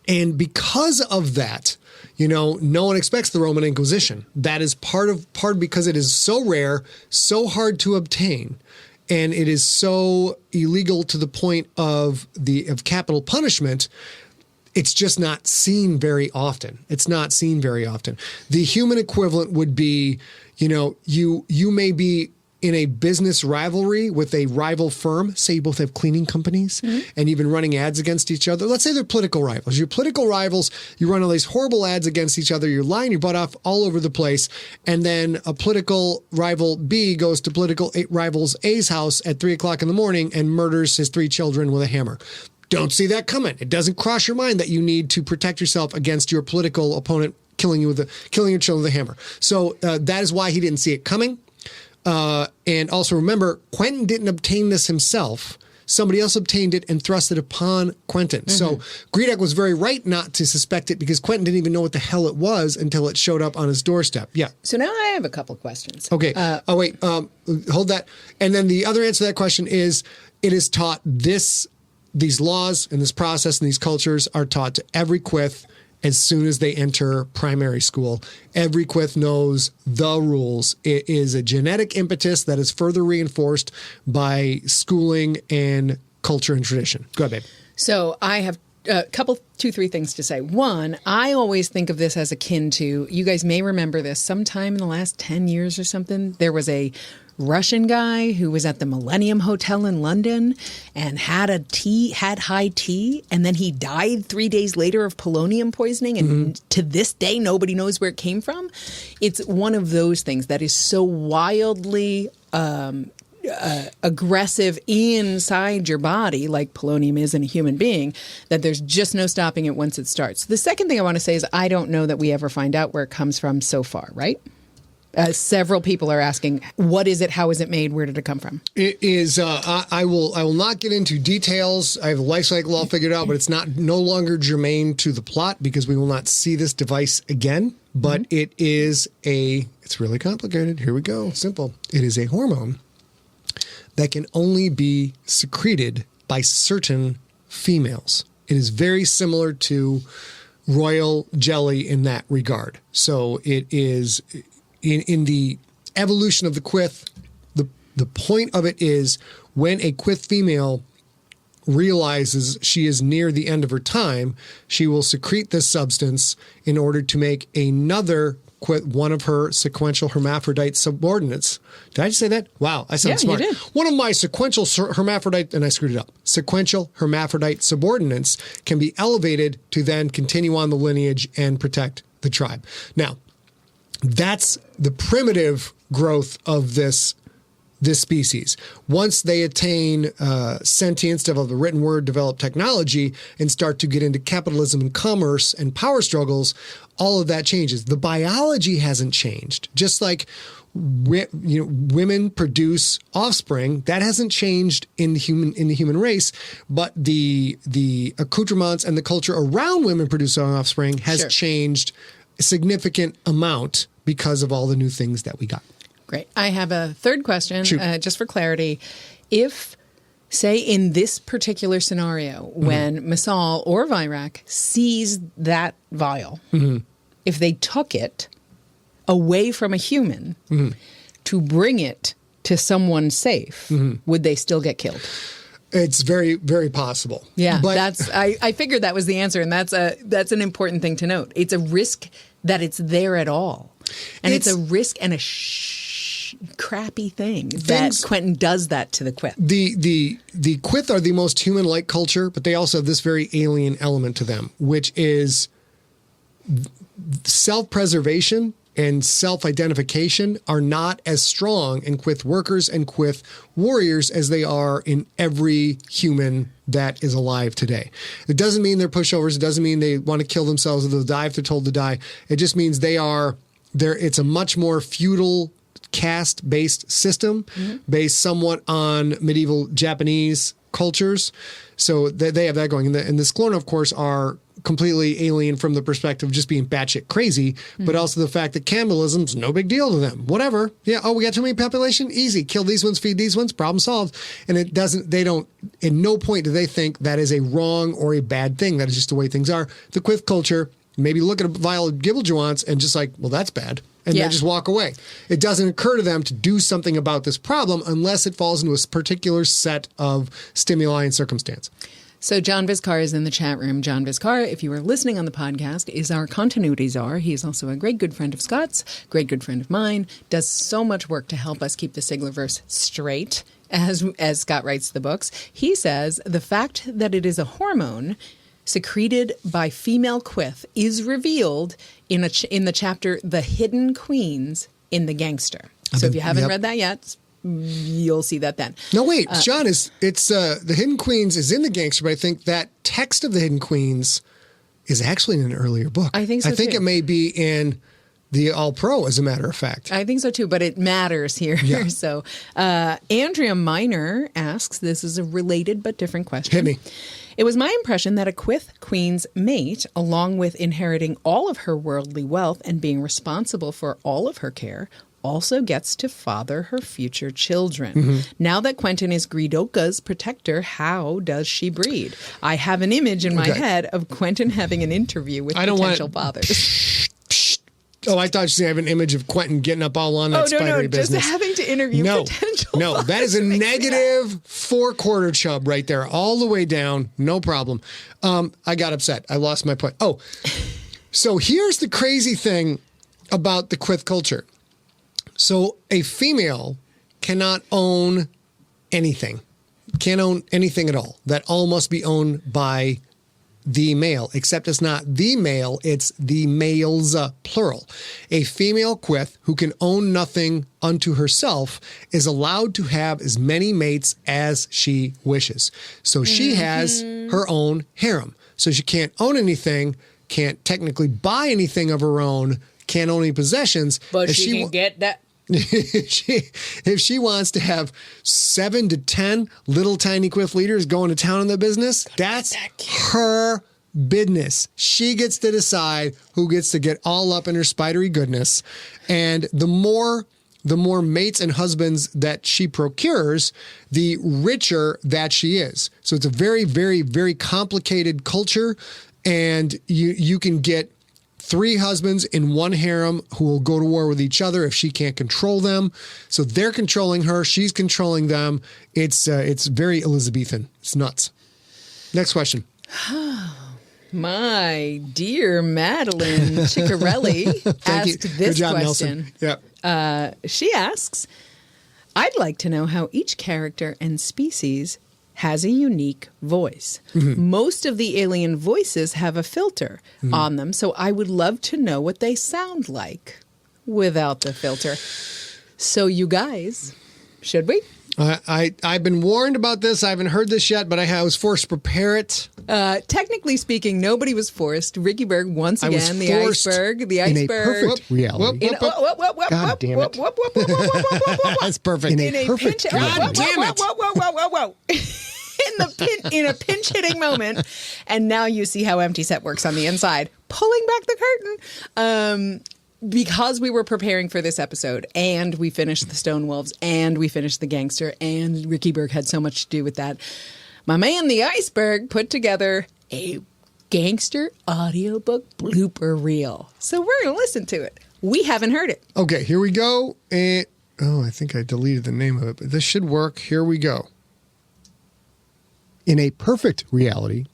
and because of that, no one expects the Roman Inquisition. That is part because it is so rare, so hard to obtain. And it is so illegal to the point of capital punishment. It's just not seen very often. The human equivalent would be, you may be in a business rivalry with a rival firm. Say you both have cleaning companies, and you've been running ads against each other. Let's say they're political rivals. Your political rivals, you run all these horrible ads against each other. You're lying your butt off all over the place. And then a political rival B goes to political rivals A's house at 3:00 in the morning and murders his 3 children with a hammer. Don't see that coming. It doesn't cross your mind that you need to protect yourself against your political opponent killing your children with a hammer. So that is why he didn't see it coming. And also remember, Quentin didn't obtain this himself. Somebody else obtained it and thrust it upon Quentin. Mm-hmm. So Greedock was very right not to suspect it because Quentin didn't even know what the hell it was until it showed up on his doorstep. Yeah. So now I have a couple questions. Okay. Hold that. And then the other answer to that question is, it is taught these laws and this process and these cultures are taught to every Quyth as soon as they enter primary school. Every Quyth knows the rules. It is a genetic impetus that is further reinforced by schooling and culture and tradition. Go ahead, babe. So I have a couple, 2-3 things to say. One, I always think of this as akin to, you guys may remember this, sometime in the last 10 years or something, there was a Russian guy who was at the Millennium Hotel in London and had high tea, and then he died 3 days later of polonium poisoning, and to this day nobody knows where it came from. It's one of those things that is so wildly aggressive inside your body, like polonium is in a human being, that there's just no stopping it once it starts. The second thing I want to say is I don't know that we ever find out where it comes from so far, right? Several people are asking, what is it? How is it made? Where did it come from? It is. I will not get into details. I have the life cycle all figured out, but it's no longer germane to the plot because we will not see this device again. But it's really complicated. Here we go. Simple. It is a hormone that can only be secreted by certain females. It is very similar to royal jelly in that regard. So it is. In the evolution of the Quyth, the point of it is when a Quyth female realizes she is near the end of her time, she will secrete this substance in order to make another one of her sequential hermaphrodite subordinates. Did I just say that? Wow, I sound smart. You did. One of my sequential hermaphrodite, and I screwed it up. Sequential hermaphrodite subordinates can be elevated to then continue on the lineage and protect the tribe. Now, that's the primitive growth of this species. Once they attain sentience, develop the written word, develop technology, and start to get into capitalism and commerce and power struggles, all of that changes. The biology hasn't changed. Just like women produce offspring, that hasn't changed in the human race, but the accoutrements and the culture around women producing offspring has changed a significant amount because of all the new things that we got. Great. I have a third question, just for clarity. If, say, in this particular scenario, when Masal or Virak sees that vial, if they took it away from a human to bring it to someone safe, would they still get killed? It's very, very possible. Yeah, but I figured that was the answer, and that's an important thing to note. It's a risk that it's there at all, and it's a risk and a crappy thing that Quentin does that to the Quyth. The Quyth are the most human-like culture, but they also have this very alien element to them, which is self-preservation and self-identification are not as strong in Quyth workers and Quyth warriors as they are in every human that is alive today. It doesn't mean they're pushovers. It doesn't mean they want to kill themselves or they'll die if they're told to die. It just means it's a much more feudal caste-based system based somewhat on medieval Japanese cultures. So they have that going. And the Sklorna, of course, are completely alien from the perspective of just being batshit crazy, but also the fact that cannibalism's no big deal to them. Whatever. Yeah. Oh, we got too many population? Easy. Kill these ones, feed these ones, problem solved. And at no point do they think that is a wrong or a bad thing. That is just the way things are. The Quyth culture, maybe look at a vial of Gibbeljawants and just like, well, that's bad. And they just walk away. It doesn't occur to them to do something about this problem unless it falls into a particular set of stimuli and circumstance. So John Vizcar is in the chat room. John Vizcar, if you are listening on the podcast, is our continuity czar. He is also a great good friend of Scott's, great good friend of mine, does so much work to help us keep the Siglerverse straight, as Scott writes the books. He says the fact that it is a hormone secreted by female Quyth is revealed in the chapter The Hidden Queens in the Gangster. So if you haven't read that yet, you'll see that then. No, wait, John, The Hidden Queens is in the Gangster, but I think that text of The Hidden Queens is actually in an earlier book. I think so, I think too. it may be in the All Pro, as a matter of fact. I think so, too, but it matters here. Yeah. So Andrea Miner asks, this is a related but different question. Hit me. It was my impression that a Quyth queen's mate, along with inheriting all of her worldly wealth and being responsible for all of her care, also gets to father her future children. Now that Quentin is Gridoka's protector, how does she breed? I have an image in my head of Quentin having an interview with potential fathers. Oh, I thought you had an image of Quentin getting up all on that spidery business. Just having to interview potential fathers. That is a negative 4-quarter chub right there, all the way down, no problem. I got upset. I lost my point. Oh, so here's the crazy thing about the Quyth culture. So a female cannot own anything, can't own anything at all. That all must be owned by the male, except it's not the male, it's the males, plural. A female Quyth who can own nothing unto herself is allowed to have as many mates as she wishes. So she has her own harem. So she can't own anything, can't technically buy anything of her own, can't own any possessions. But she can get that. If she wants to have 7 to 10 little tiny Quyth leaders going to town in the business, that's her business. She gets to decide who gets to get all up in her spidery goodness. And the more mates and husbands that she procures, the richer that she is. So it's a very, very, very complicated culture. And you can get 3 husbands in one harem who will go to war with each other if she can't control them. So they're controlling her. She's controlling them. It's very Elizabethan. It's nuts. Next question. My dear Madeline Ciccarelli asked you. this Good job, question. Nelson. Yep. She asks, I'd like to know how each character and species has a unique voice. Most of the alien voices have a filter on them, so I would love to know what they sound like without the filter. So you guys, should we? I've been warned about this. I haven't heard this yet, but I was forced to prepare it. Technically speaking, nobody was forced. Riekeberg, once I was again, the forced iceberg. in a perfect reality. God damn it. That's perfect. In a perfect pinch, reality. God damn it. Whoa. In a pinch hitting moment. And now you see how Empty Set works on the inside. Pulling back the curtain. Because we were preparing for this episode and we finished the Stone Wolves and we finished the Gangster and Riekeberg had so much to do with that. My man, the Iceberg, put together a Gangster audiobook blooper reel. So we're going to listen to it. We haven't heard it. Okay, here we go. And I think I deleted the name of it, but this should work. Here we go. In a perfect reality,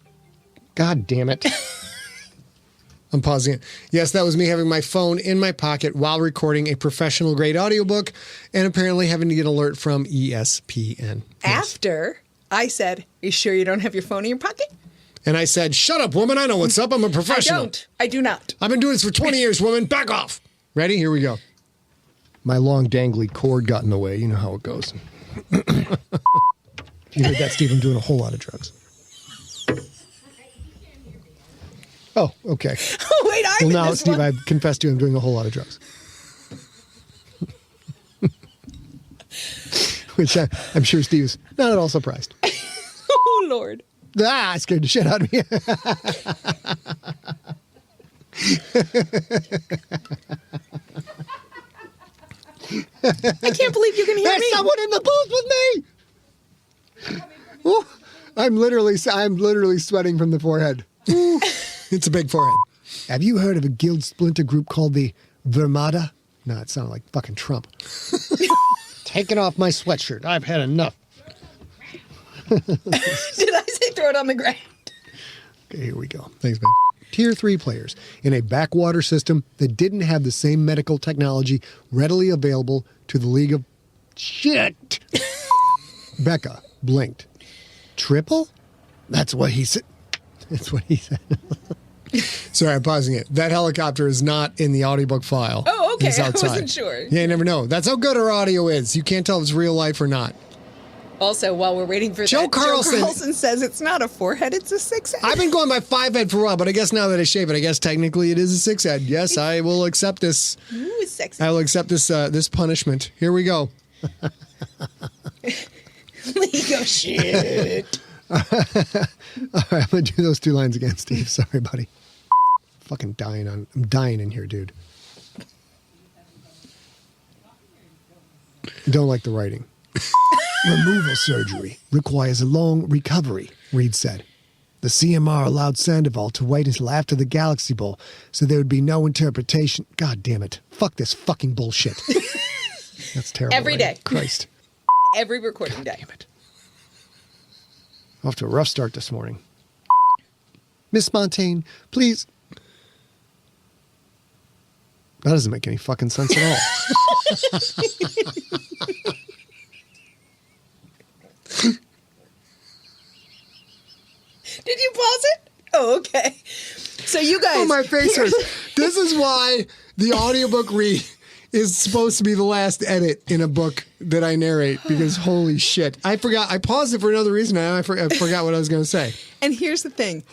God damn it. I'm pausing it. Yes, that was me having my phone in my pocket while recording a professional grade audiobook and apparently having to get an alert from ESPN. After I said, you sure you don't have your phone in your pocket? And I said, shut up, woman. I know what's up. I'm a professional. I do not. I've been doing this for 20 years, woman. Back off. Ready? Here we go. My long dangly cord got in the way. You know how it goes. You heard that, Steve? I'm doing a whole lot of drugs. Oh, okay. Wait, well, now, Steve, I've confessed to you I'm doing a whole lot of drugs. Which I'm sure Steve's not at all surprised. Oh, Lord. I scared the shit out of me. I can't believe you can hear There's me. someone in the booth with me. Ooh, I'm literally sweating from the forehead. Ooh, it's a big forehead. Have you heard of a guild splinter group called the Vermada? No, it sounded like fucking Trump. Taking off my sweatshirt. I've had enough. Did I say throw it on the ground? Okay, here we go. Thanks, man. Tier 3 players in a backwater system that didn't have the same medical technology readily available to the League of Shit. Becca blinked. Triple? That's what he said. That's what he said. Sorry, I'm pausing it. That helicopter is not in the audiobook file. Oh, okay. It's I outside. wasn't sure. Yeah, you never know. That's how good our audio is. You can't tell if it's real life or not. Also, while we're waiting for Joe that, Carlson- Joe Carlson says it's not a 4-head, it's a 6-head. I've been going by 5-head for a while, but I guess now that I shave it, I guess technically it is a 6-head. Yes, I will accept this. Ooh, sexy. I will accept this this punishment. Here we go. Lego shit. All right, I'm going to do those 2 lines again, Steve. Sorry, buddy. I'm dying in here, dude. Don't like the writing. Removal surgery requires a long recovery, Reed said. The CMR allowed Sandoval to wait until after the Galaxy Bowl, so there would be no interpretation. God damn it. Fuck this fucking bullshit. That's terrible. Every day. Christ. Every recording day. Damn it. Off to a rough start this morning. Miss Montaigne, please. That doesn't make any fucking sense at all. Did you pause it? Oh, okay. So you guys... Oh, my face hurts. This is why the audiobook read is supposed to be the last edit in a book that I narrate, because holy shit. I forgot. I paused it for another reason. I forgot what I was going to say. And here's the thing.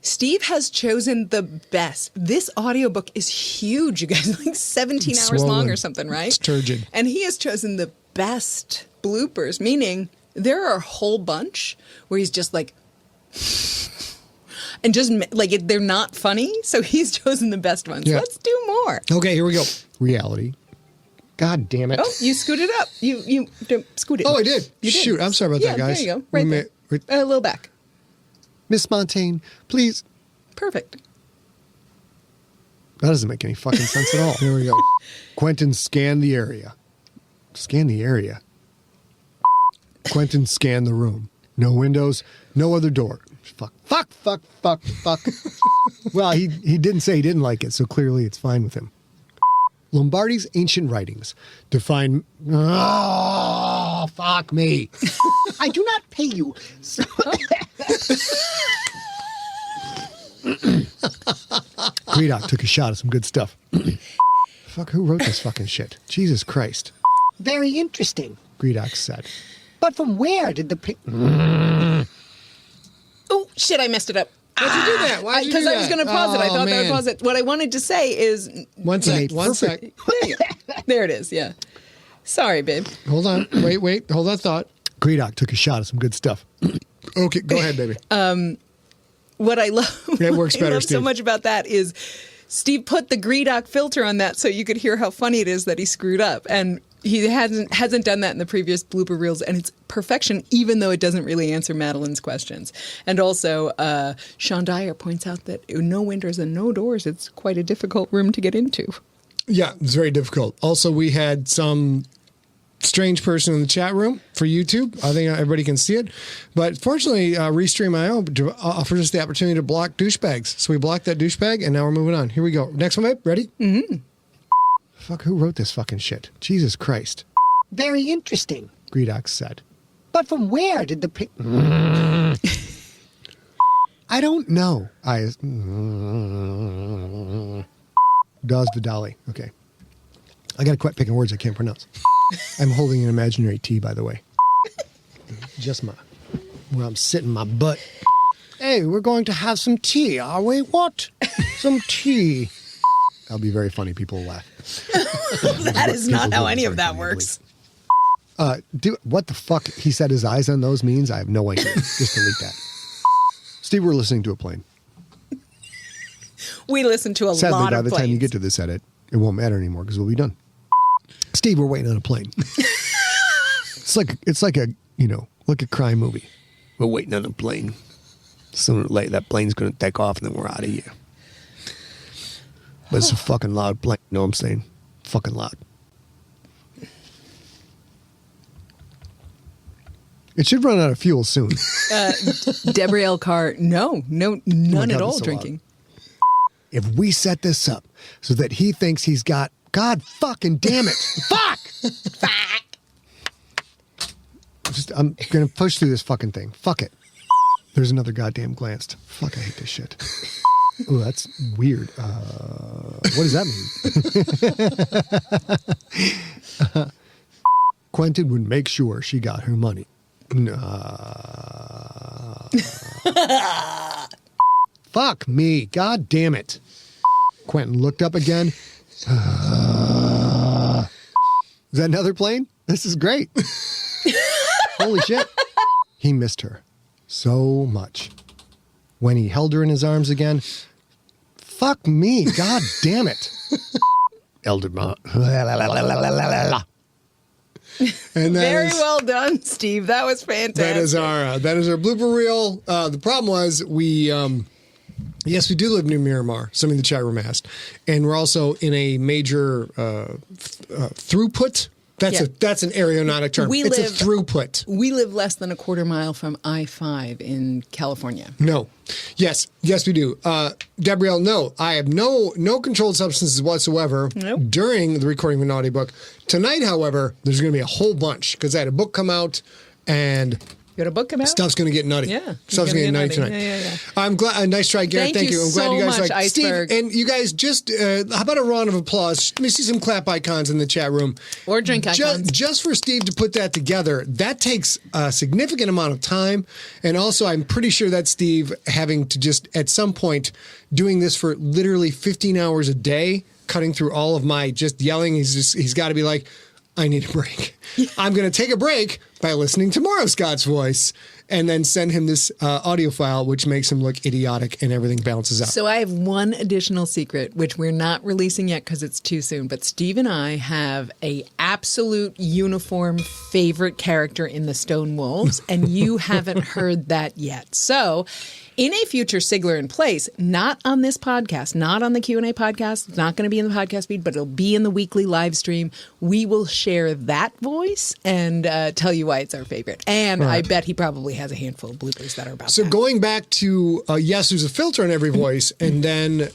Steve has chosen the best. This audiobook is huge, you guys. Like 17 It's hours long swollen. or something, right? It's turgid. And he has chosen the best bloopers, meaning there are a whole bunch where he's just like... And just like they're not funny, so he's chosen the best ones. Yeah. Let's do more. Okay, here we go. Reality. God damn it. Oh, you scooted up. You scooted. Oh, I did. You did. Shoot, I'm sorry about that, guys. There you go. Right there. A little back. Miss Montaigne, please. Perfect. That doesn't make any fucking sense at all. Here we go. Quentin scanned the area. Scan the area. Quentin scanned the room. No windows, no other door. Fuck Fuck. Well, he didn't say he didn't like it, so clearly it's fine with him. Lombardi's ancient writings define... Oh, fuck me. I do not pay you. So Greedock took a shot at some good stuff. Fuck, who wrote this fucking shit? Jesus Christ. very interesting. Greedock said. But from where did the Oh, shit, I messed it up. Why'd you do that? Why'd you do Because I was that? going to pause it. I Oh, thought I would man. pause it. What I wanted to say is... One sec. There you go. There it is, yeah. Sorry, babe. Hold on. Wait. Hold that thought. Greedock took a shot at some good stuff. Okay, go ahead, baby. What I love, It works what I better, love so Steve. much about that is Steve put the Greedock filter on that so you could hear how funny it is that he screwed up. And he hasn't done that in the previous blooper reels, and it's perfection, even though it doesn't really answer Madeline's questions. And also, Sean Dyer points out that no windows and no doors, it's quite a difficult room to get into. Yeah, it's very difficult. Also, we had some strange person in the chat room for YouTube. I think everybody can see it. But fortunately, Restream.io offers us the opportunity to block douchebags. So we blocked that douchebag, and now we're moving on. Here we go. Next one, babe. Ready? Mm-hmm. Fuck, who wrote this fucking shit? Jesus Christ. very interesting. Greedock said. But from where did the I don't know. Daz Vidali. Okay. I got to quit picking words I can't pronounce. I'm holding an imaginary T, by the way. Just where I'm sitting my butt. Hey, we're going to have some tea, are we? What? Some tea. That'll be very funny. People will laugh. That is not People how do. any It's of very that funny, I works. What the fuck he said his eyes on those means? I have no idea. Just delete that. Steve, we're listening to a plane. We listen to a Sadly, lot by of the time you planes. get to this edit, it won't matter anymore because we'll be done. Steve, we're waiting on a plane. it's like a a crime movie. We're waiting on a plane. Sooner or later, that plane's going to take off and then we're out of here. But it's a fucking loud plane. You know what I'm saying? Fucking loud. It should run out of fuel soon. Debrielle Carr, none God, at all it's so drinking. If we set this up so that he thinks he's got, God fucking damn it. Fuck! I'm going to push through this fucking thing. Fuck it. There's another goddamn glanced. Fuck, I hate this shit. Oh, that's weird. What does that mean? Quentin would make sure she got her money. Fuck me. God damn it. Quentin looked up again. Is that another plane? This is great. Holy shit. He missed her so much. When he held her in his arms again, fuck me. God damn it. Elder Ma. And Very well done, Steve. That was fantastic. that is our blooper reel. The problem was yes, we do live near Miramar. Something the chat room asked, and we're also in a major throughput. That's an aeronautic term. It's a throughput. We live less than a quarter mile from I-5 in California. No. Yes, we do. Gabrielle, no. I have no controlled substances whatsoever during the recording of an audiobook. Tonight, however, there's going to be a whole bunch because I had a book come out and You got a book about? stuff's going to get nutty. Yeah. Stuff's going to get nutty tonight. Yeah. I'm glad. Nice try, Garrett. Thank you I'm glad so you guys much, like Iceberg. Steve. And you guys just, how about a round of applause? Let me see some clap icons in the chat room. Or drink icons. Just for Steve to put that together, that takes a significant amount of time. And also, I'm pretty sure that's Steve having to just, at some point, doing this for literally 15 hours a day, cutting through all of my just yelling. He's got to be like, I need a break. I'm going to take a break by listening to Morrow Scott's voice and then send him this audio file, which makes him look idiotic and everything balances out. So I have one additional secret, which we're not releasing yet because it's too soon. But Steve and I have a absolute uniform favorite character in the Stone Wolves, and you haven't heard that yet. So, in a future Sigler in Place, not on this podcast, not on the Q&A podcast, it's not going to be in the podcast feed, but it'll be in the weekly live stream. We will share that voice and tell you why it's our favorite. And I bet he probably has a handful of bloopers that are about So that. going back to, yes, there's a filter on every voice, and then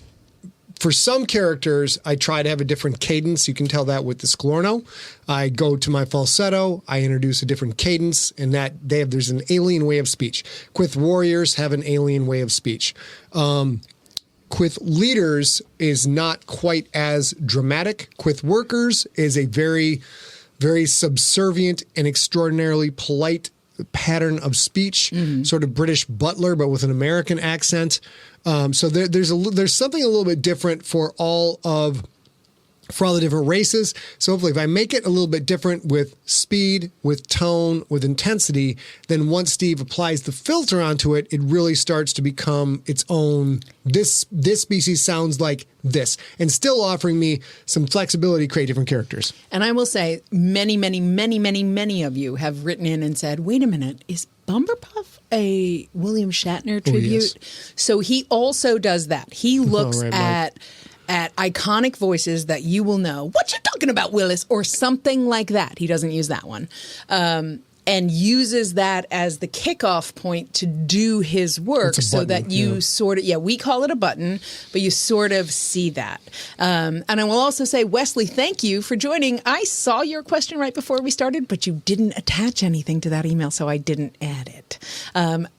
for some characters, I try to have a different cadence. You can tell that with the Sklorno. I go to my falsetto. I introduce a different cadence, and there's an alien way of speech. Quith warriors have an alien way of speech. Quith leaders is not quite as dramatic. Quith workers is a very, very subservient and extraordinarily polite pattern of speech, sort of British butler, but with an American accent. So there's something a little bit different for all the different races. So hopefully if I make it a little bit different with speed, with tone, with intensity, then once Steve applies the filter onto it, it really starts to become its own. This species sounds like this, and still offering me some flexibility to create different characters. And I will say, many, many, many, many, many of you have written in and said, wait a minute, is Bumberpuff a William Shatner tribute? yes. So he also does that. He looks right, Mike. at iconic voices that you will know. What you talking about, Willis? Or something like that. He doesn't use that one. And uses that as the kickoff point to do his work so that you sort of, we call it a button, but you sort of see that. And I will also say, Wesley, thank you for joining. I saw your question right before we started, but you didn't attach anything to that email, so I didn't add it.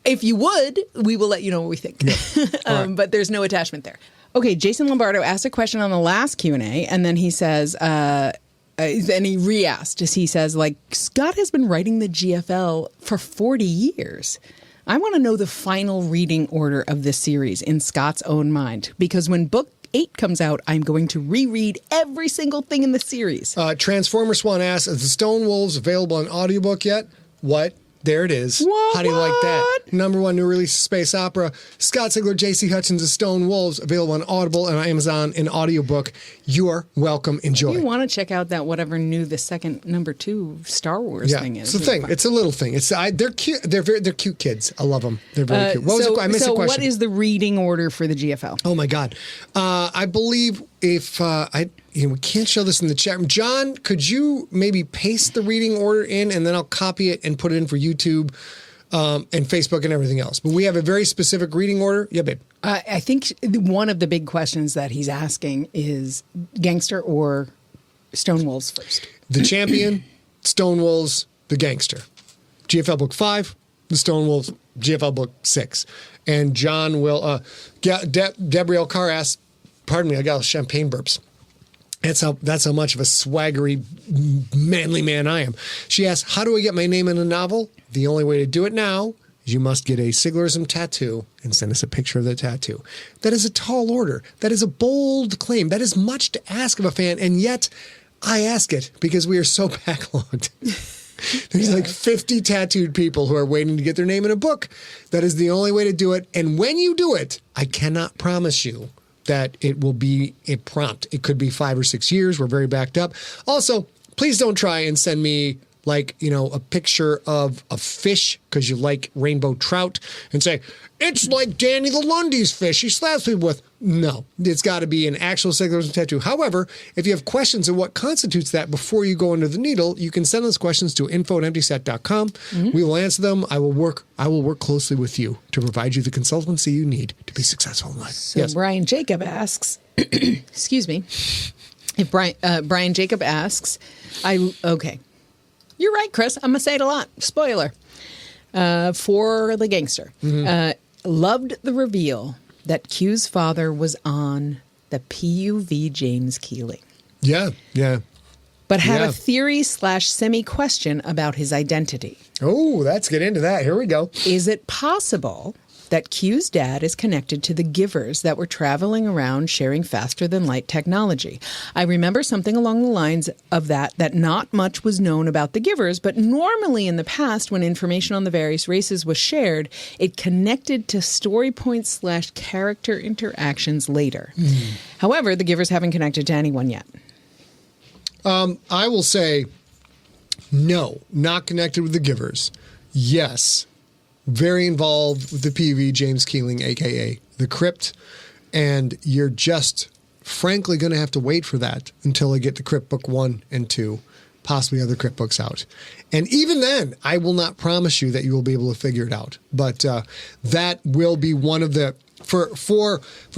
If you would, we will let you know what we think. Yeah. But there's no attachment there. Okay, Jason Lombardo asked a question on the last Q&A, and then he says, and he re-asked, he says, like, Scott has been writing the GFL for 40 years. I want to know the final reading order of this series in Scott's own mind, because when book 8 comes out, I'm going to reread every single thing in the series. Transformer Swan asks, is the Stone Wolves available on audiobook yet? What? There it is. What? How do you like that? #1 new release space opera. Scott Sigler, J.C. Hutchins' The Stone Wolves, available on Audible and on Amazon in audiobook. You are welcome. Enjoy. If you want to check out that whatever new the second #2 Star Wars thing is. It's a thing. It's a little thing. They're cute. They're cute kids. I love them. They're very cute. I missed the question. What is the reading order for the GFL? Oh my God. I believe if we can't show this in the chat room. John, could you maybe paste the reading order in, and then I'll copy it and put it in for YouTube and Facebook and everything else. But we have a very specific reading order. Yeah, babe. I think one of the big questions that he's asking is Gangster or Stone Wolves first. The Champion, Stone Wolves, The Gangster. GFL Book 5, The Stone Wolves, GFL Book 6. And John will, Gabrielle Carr asks, pardon me, I got champagne burps. That's how much of a swaggery, manly man I am. She asks, how do I get my name in a novel? The only way to do it now is you must get a Siglerism tattoo and send us a picture of the tattoo. That is a tall order. That is a bold claim. That is much to ask of a fan, and yet I ask it because we are so backlogged. There's like 50 tattooed people who are waiting to get their name in a book. That is the only way to do it. And when you do it, I cannot promise you that it will be a prompt. It could be 5 or 6 years. We're very backed up. Also, please don't try and send me a picture of a fish because you like rainbow trout and say, it's like Danny the Lundy's fish he slaps people with. No, it's got to be an actual Siglerism tattoo. However, if you have questions of what constitutes that before you go under the needle, you can send those questions to info@emptyset.com. Mm-hmm. We will answer them. I will work closely with you to provide you the consultancy you need to be successful in life. So yes. Brian Jacob asks, excuse me, if Brian Jacob asks, okay. You're right, Chris. I'm going to say it a lot. Spoiler. For the Gangster. Mm-hmm. Loved the reveal that Q's father was on the PUV James Keeling. Yeah. But had a theory / semi-question about his identity. Oh, let's get into that. Here we go. Is it possible that Q's dad is connected to the Givers that were traveling around sharing faster-than-light technology? I remember something along the lines of that not much was known about the Givers, but normally in the past, when information on the various races was shared, it connected to story points / character interactions later. However, the Givers haven't connected to anyone yet. I will say no, not connected with the Givers. Yes, very involved with the PV, James Keeling, a.k.a. The Crypt, and you're just frankly going to have to wait for that until I get the Crypt Book 1 and 2, possibly other Crypt books out. And even then, I will not promise you that you will be able to figure it out. But that will be one of the... For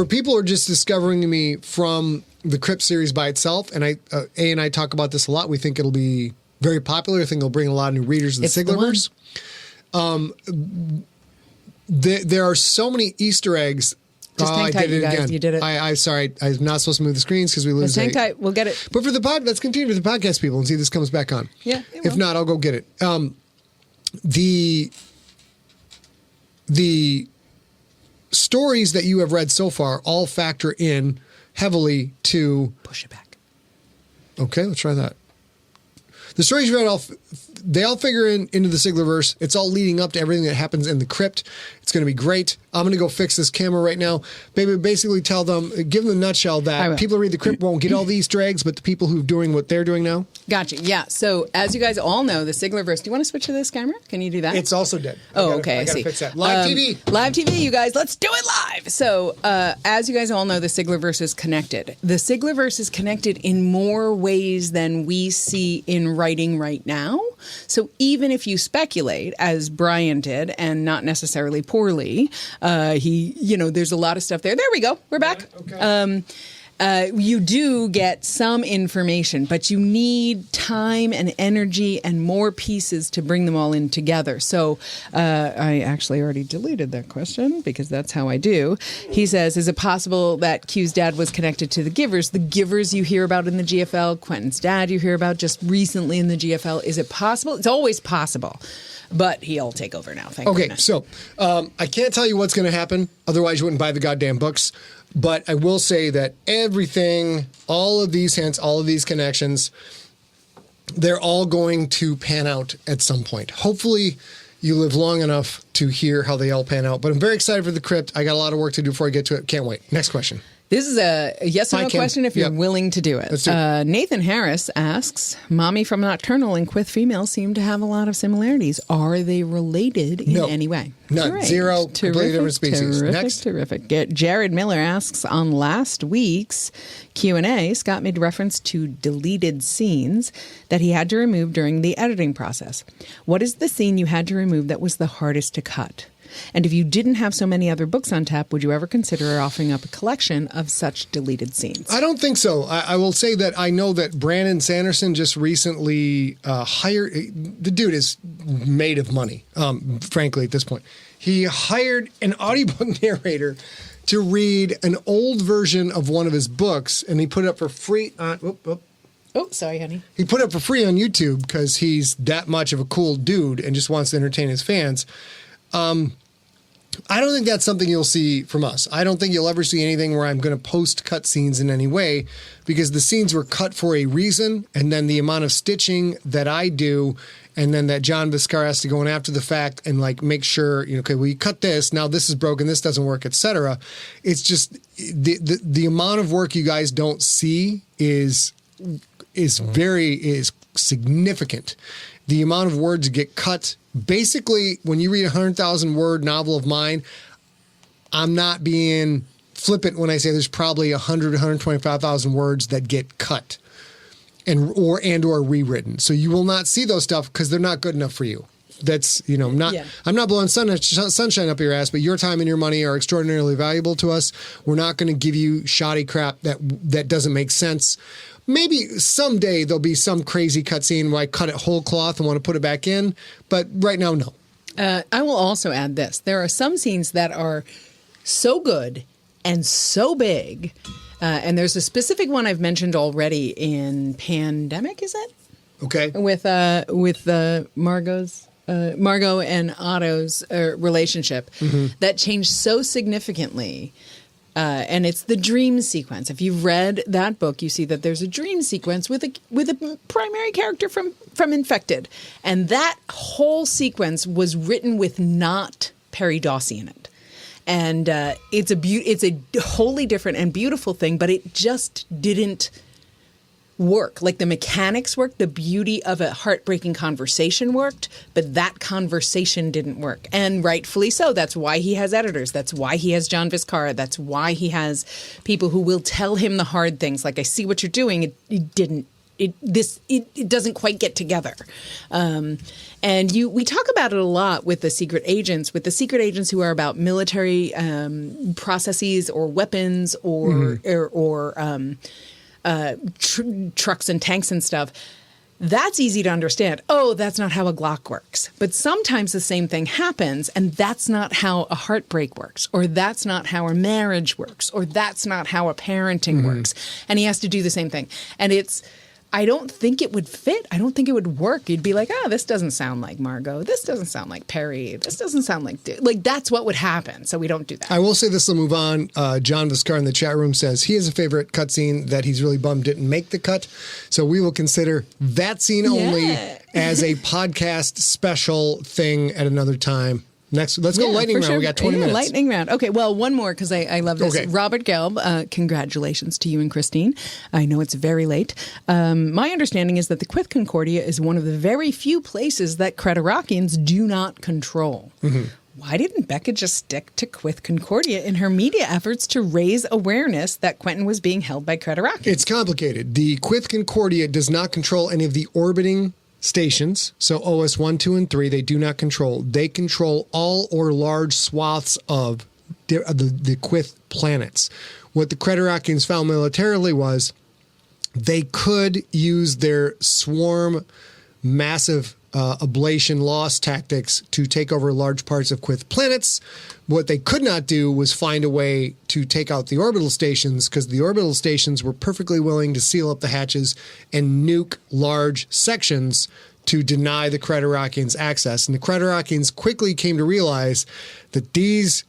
people who are just discovering me from the Crypt series by itself, and A and I talk about this a lot, we think it'll be very popular. I think it'll bring a lot of new readers to the Siglerverse. There are so many Easter eggs. Just hang tight, I did it you guys. again. You did it. I sorry. I'm not supposed to move the screens because we lose. Just hang tight. We'll get it. But for the let's continue with the podcast people and see if this comes back on. Yeah. If not, I'll go get it. The stories that you have read so far all factor in heavily to Push it back. Okay, let's try that. The stories you read they all figure into the Siglerverse. It's all leading up to everything that happens in the Crypt. It's going to be great. I'm going to go fix this camera right now. Basically tell them, give them the nutshell that people who read the Crypt won't get all the Easter eggs, but the people who are doing what they're doing now. Gotcha. Yeah. So as you guys all know, the Siglerverse. Do you want to switch to this camera? Can you do that? It's also dead. Okay. I got to see. fix that. Live TV. Live TV, you guys. Let's do it live. So as you guys all know, the Siglerverse is connected. The Siglerverse is connected in more ways than we see in writing right now. So even if you speculate, as Brian did, and not necessarily poorly, there's a lot of stuff there. There we go. We're back. Okay. You do get some information, but you need time and energy and more pieces to bring them all in together. So I actually already deleted that question because that's how I do. He says, is it possible that Q's dad was connected to the Givers? The Givers you hear about in the GFL, Quentin's dad you hear about just recently in the GFL. Is it possible? It's always possible. But he'll take over now. Thank goodness. So I can't tell you what's going to happen. Otherwise, you wouldn't buy the goddamn books. But I will say that everything, all of these hints, all of these connections, they're all going to pan out at some point. Hopefully, you live long enough to hear how they all pan out. But I'm very excited for the Crypt. I got a lot of work to do before I get to it. Can't wait. Next question. This is a yes or Hi, no Kim. question if you're Yep. willing to do it. Let's do it. Nathan Harris asks, Mommy from Nocturnal and Quith Female seem to have a lot of similarities. Are they related in No. any way? None. Great. Zero. Completely different species. Terrific, Next. terrific. Jared Miller asks, on last week's Q&A, Scott made reference to deleted scenes that he had to remove during the editing process. What is the scene you had to remove that was the hardest to cut? And if you didn't have so many other books on tap, would you ever consider offering up a collection of such deleted scenes? I don't think so. I will say that I know that Brandon Sanderson just recently hired... The dude is made of money, frankly, at this point. He hired an audiobook narrator to read an old version of one of his books, and he put it up for free on... Oh, sorry, honey. He put it up for free on YouTube because he's that much of a cool dude and just wants to entertain his fans. I don't think that's something you'll see from us. I don't think you'll ever see anything where I'm going to post cut scenes in any way because the scenes were cut for a reason. And then the amount of stitching that I do and then that John Viscar has to go in after the fact and like make sure, okay, well, you cut this. Now this is broken. This doesn't work, etc. It's just the amount of work you guys don't see is significant. The amount of words get cut. Basically, when you read a 100,000 word novel of mine, I'm not being flippant when I say there's probably 125,000 words that get cut or rewritten. So you will not see those stuff because they're not good enough for you. That's, I'm not blowing sunshine up your ass, but your time and your money are extraordinarily valuable to us. We're not going to give you shoddy crap that doesn't make sense. Maybe someday there'll be some crazy cutscene where I cut it whole cloth and want to put it back in, but right now, no. I will also add this. There are some scenes that are so good and so big, and there's a specific one I've mentioned already in Pandemic, is it? Okay. With Margot and Otto's relationship that changed so significantly. And it's the dream sequence. If you've read that book, you see that there's a dream sequence with a primary character from Infected, and that whole sequence was written with not Perry Dawsey in it. And it's a wholly different and beautiful thing, but it just didn't work. Like the mechanics worked, the beauty of a heartbreaking conversation worked, but that conversation didn't work. And rightfully so. That's why he has editors. That's why he has John Viscara. That's why he has people who will tell him the hard things. Like, I see what you're doing. It doesn't quite get together. And we talk about it a lot with the secret agents who are about military processes or weapons or trucks and tanks and stuff. That's easy to understand. Oh, that's not how a Glock works. But sometimes the same thing happens, and that's not how a heartbreak works, or that's not how a marriage works, or that's not how a parenting works. And he has to do the same thing. And I don't think it would fit. I don't think it would work. You'd be like, this doesn't sound like Margot. This doesn't sound like Perry. This doesn't sound like... that's what would happen. So we don't do that. I will say this to move on. John Viscar in the chat room says he has a favorite cutscene that he's really bummed didn't make the cut. So we will consider that scene only as a podcast special thing at another time. Next, let's go lightning round. Sure. We got 20 minutes. Lightning round. Okay, well, one more because I love this. Okay. Robert Gelb, congratulations to you and Christine. I know it's very late. My understanding is that the Quith Concordia is one of the very few places that Creterakians do not control. Mm-hmm. Why didn't Becca just stick to Quith Concordia in her media efforts to raise awareness that Quentin was being held by Creterakians? It's complicated. The Quith Concordia does not control any of the orbiting stations. So OS 1, 2, and 3, they do not control. They control all or large swaths of the Quith planets. What the Creterakians found militarily was they could use their swarm massive ablation loss tactics to take over large parts of Quith planets. What they could not do was find a way to take out the orbital stations, because the orbital stations were perfectly willing to seal up the hatches and nuke large sections to deny the Creterakians access. And the Creterakians quickly came to realize that these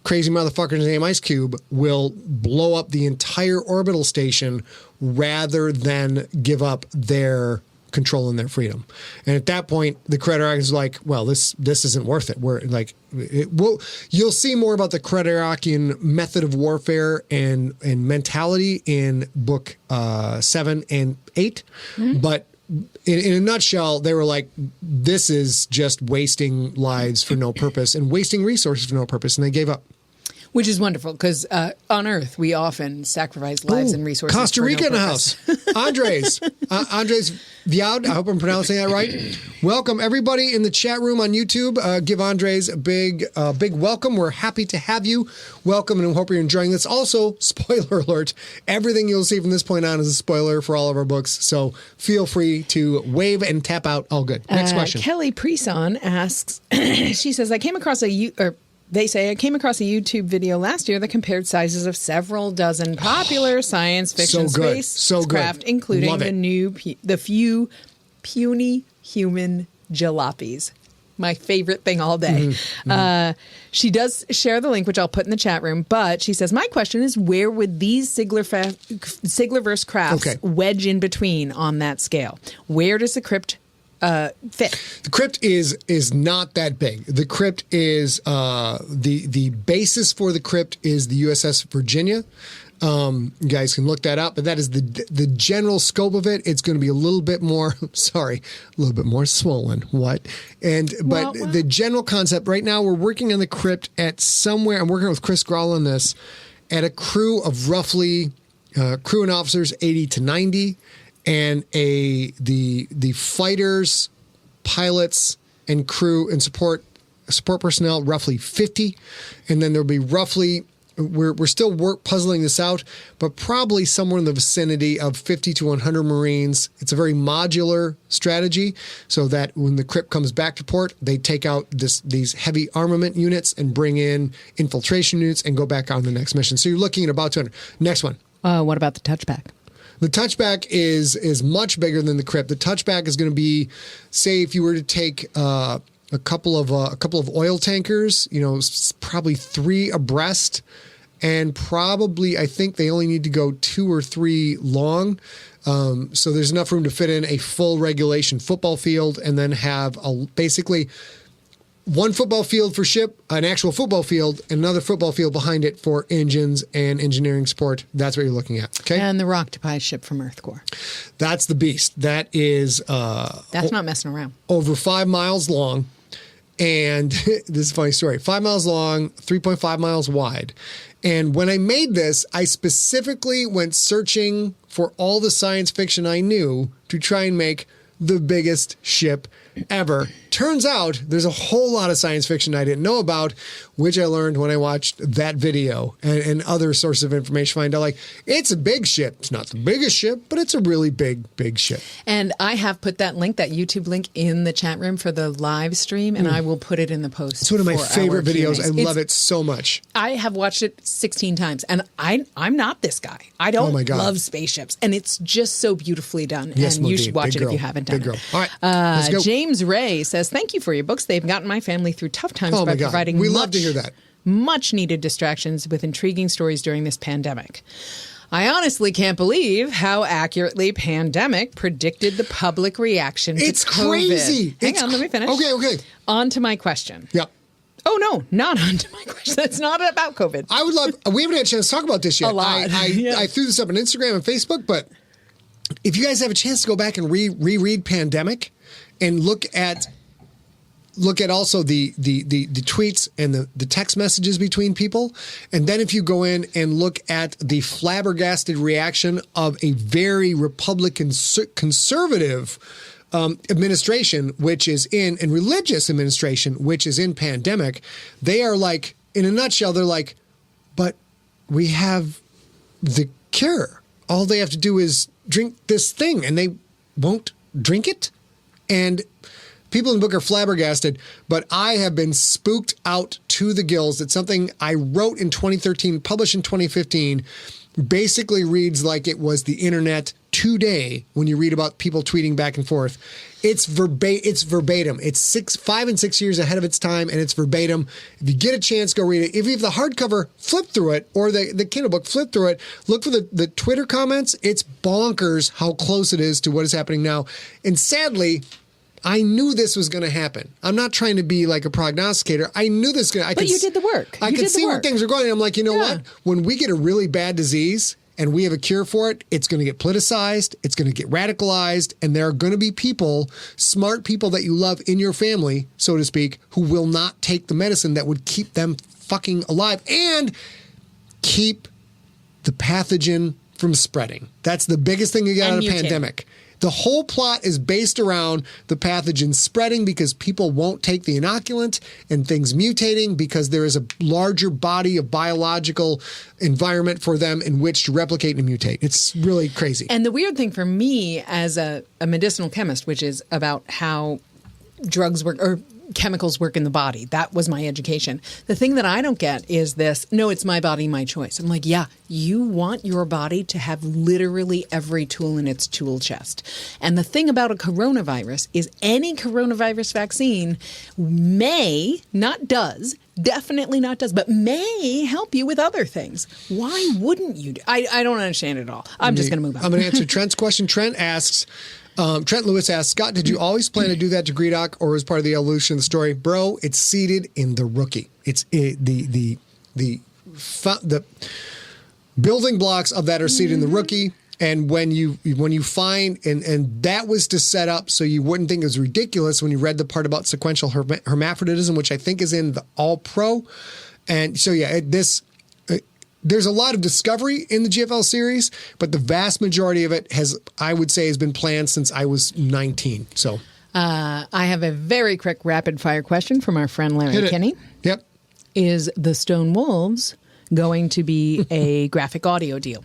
crazy motherfuckers named Ice Cube will blow up the entire orbital station rather than give up their control and their freedom. And at that point, the Creterakians are like, well, this isn't worth it. We're like, you'll see more about the Creterakian method of warfare and mentality in book 7 and 8. Mm-hmm. But in a nutshell, they were like, this is just wasting lives for no purpose and wasting resources for no purpose. And they gave up. Which is wonderful, because on Earth, we often sacrifice lives and resources. Costa Rica in the house. Andres Viaud, I hope I'm pronouncing that right. Welcome, everybody in the chat room on YouTube. Give Andres a big welcome. We're happy to have you. Welcome, and we hope you're enjoying this. Also, spoiler alert, everything you'll see from this point on is a spoiler for all of our books, so feel free to wave and tap out. All good. Next question. Kelly Preson asks, she says, I came across a YouTube video last year that compared sizes of several dozen popular science fiction spacecraft, including the few puny human jalopies. My favorite thing all day. Mm-hmm. She does share the link, which I'll put in the chat room, but she says, my question is, where would these Siglerverse crafts wedge in between on that scale? Where does the crypt fit? The crypt is not that big. The crypt is the basis for the crypt is the USS Virginia. You guys can look that up, but that is the general scope of it. It's going to be a little bit more swollen. The general concept right now, we're working on the crypt at somewhere. I'm working with Chris Grawl on this at a crew of roughly crew and officers 80 to 90. And the fighters, pilots, and crew and support personnel roughly 50, and then there'll be roughly we're still puzzling this out, but probably somewhere in the vicinity of 50 to 100 Marines. It's a very modular strategy, so that when the crypt comes back to port, they take out these heavy armament units and bring in infiltration units and go back on the next mission. So you're looking at about 200. Next one. What about the touchback? The touchback is much bigger than the crypt. The touchback is going to be, say, if you were to take a couple of oil tankers, probably 3 abreast, and probably I think they only need to go 2 or 3 long. So there's enough room to fit in a full regulation football field, and then have basically one football field for ship, an actual football field, and another football field behind it for engines and engineering support. That's what you're looking at. Okay. And the Roctopi ship from Earth Core. That's the beast. That is That's not messing around. over 5 miles long. And this is a funny story. 5 miles long, 3.5 miles wide. And when I made this, I specifically went searching for all the science fiction I knew to try and make the biggest ship ever. Turns out there's a whole lot of science fiction I didn't know about, which I learned when I watched that video and other sources of information. Find out, like, it's a big ship. It's not the biggest ship, but it's a really big ship. And I have put that link, that YouTube link, in the chat room for the live stream, and I will put it in the post. It's one of my for favorite our videos. Q&As. I love it so much. I have watched it 16 times, and I'm not this guy. I don't Oh my God. love spaceships, and it's just so beautifully done. Yes, and you Modine. should watch Big it girl. if you haven't done Big girl. it. All right, let's go. James Ray says, "Thank you for your books. They've gotten my family through tough times Oh by my God. providing We love to hear that. much needed distractions with intriguing stories during this pandemic. I honestly can't believe how accurately Pandemic predicted the public reaction to It's COVID. crazy. Hang on, let me finish. Okay. On to my question. Yeah. Oh, no, not on to my question. That's not about COVID. I would love, we haven't had a chance to talk about this yet. A lot. I threw this up on Instagram and Facebook, but if you guys have a chance to go back and reread Pandemic and look at also the tweets and the text messages between people, and then if you go in and look at the flabbergasted reaction of a very Republican conservative administration, which is and religious administration, which is in Pandemic, they are like, in a nutshell, they're like, but we have the cure. All they have to do is drink this thing, and they won't drink it. And people in the book are flabbergasted, but I have been spooked out to the gills that something I wrote in 2013, published in 2015, basically reads like it was the internet today when you read about people tweeting back and forth. It's verbatim. It's 5 and 6 years ahead of its time, and it's verbatim. If you get a chance, go read it. If you have the hardcover, flip through it, or the Kindle book, flip through it. Look for the Twitter comments. It's bonkers how close it is to what is happening now. And sadly, I knew this was going to happen. I'm not trying to be like a prognosticator. I knew this was going to happen. But you did the work. I You could did the see where work. things are going. And I'm like, you know Yeah. what? When we get a really bad disease and we have a cure for it, it's going to get politicized, it's going to get radicalized, and there are going to be people, smart people that you love in your family, so to speak, who will not take the medicine that would keep them fucking alive and keep the pathogen from spreading. That's the biggest thing you got out of And mutating. Pandemic. The whole plot is based around the pathogen spreading because people won't take the inoculant and things mutating because there is a larger body of biological environment for them in which to replicate and mutate. It's really crazy. And the weird thing for me as a medicinal chemist, which is about how drugs work or chemicals work in the body. That was my education. The thing that I don't get is this, no, it's my body, my choice. I'm like, yeah, you want your body to have literally every tool in its tool chest. And the thing about a coronavirus is any coronavirus vaccine may, not does, definitely not does, but may help you with other things. Why wouldn't you? I don't understand it at all. I'm just going to move on. I'm going to answer Trent's question. Trent Lewis asks, Scott, did you always plan to do that to Greedock or was part of the evolution of the story? Bro, it's seated in the rookie. It's the building blocks of that are seated in the rookie. And when you find, and that was to set up so you wouldn't think it was ridiculous when you read the part about sequential hermaphroditism, which I think is in the All Pro. And so, yeah, there's a lot of discovery in the GFL series, but the vast majority of it I would say, has been planned since I was 19. So I have a very quick rapid fire question from our friend Larry Kinney. Yep. Is the Stone Wolves going to be a graphic audio deal?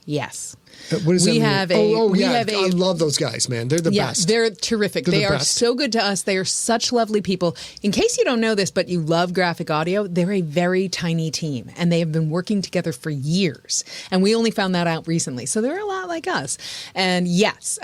Yes. What does We that have mean? a- I love those guys, man. They're the best. They're terrific. They're the They are best. so good to us. They are such lovely people. In case you don't know this, but you love graphic audio, they're a very tiny team, and they have been working together for years. And we only found that out recently. So they're a lot like us. And yes,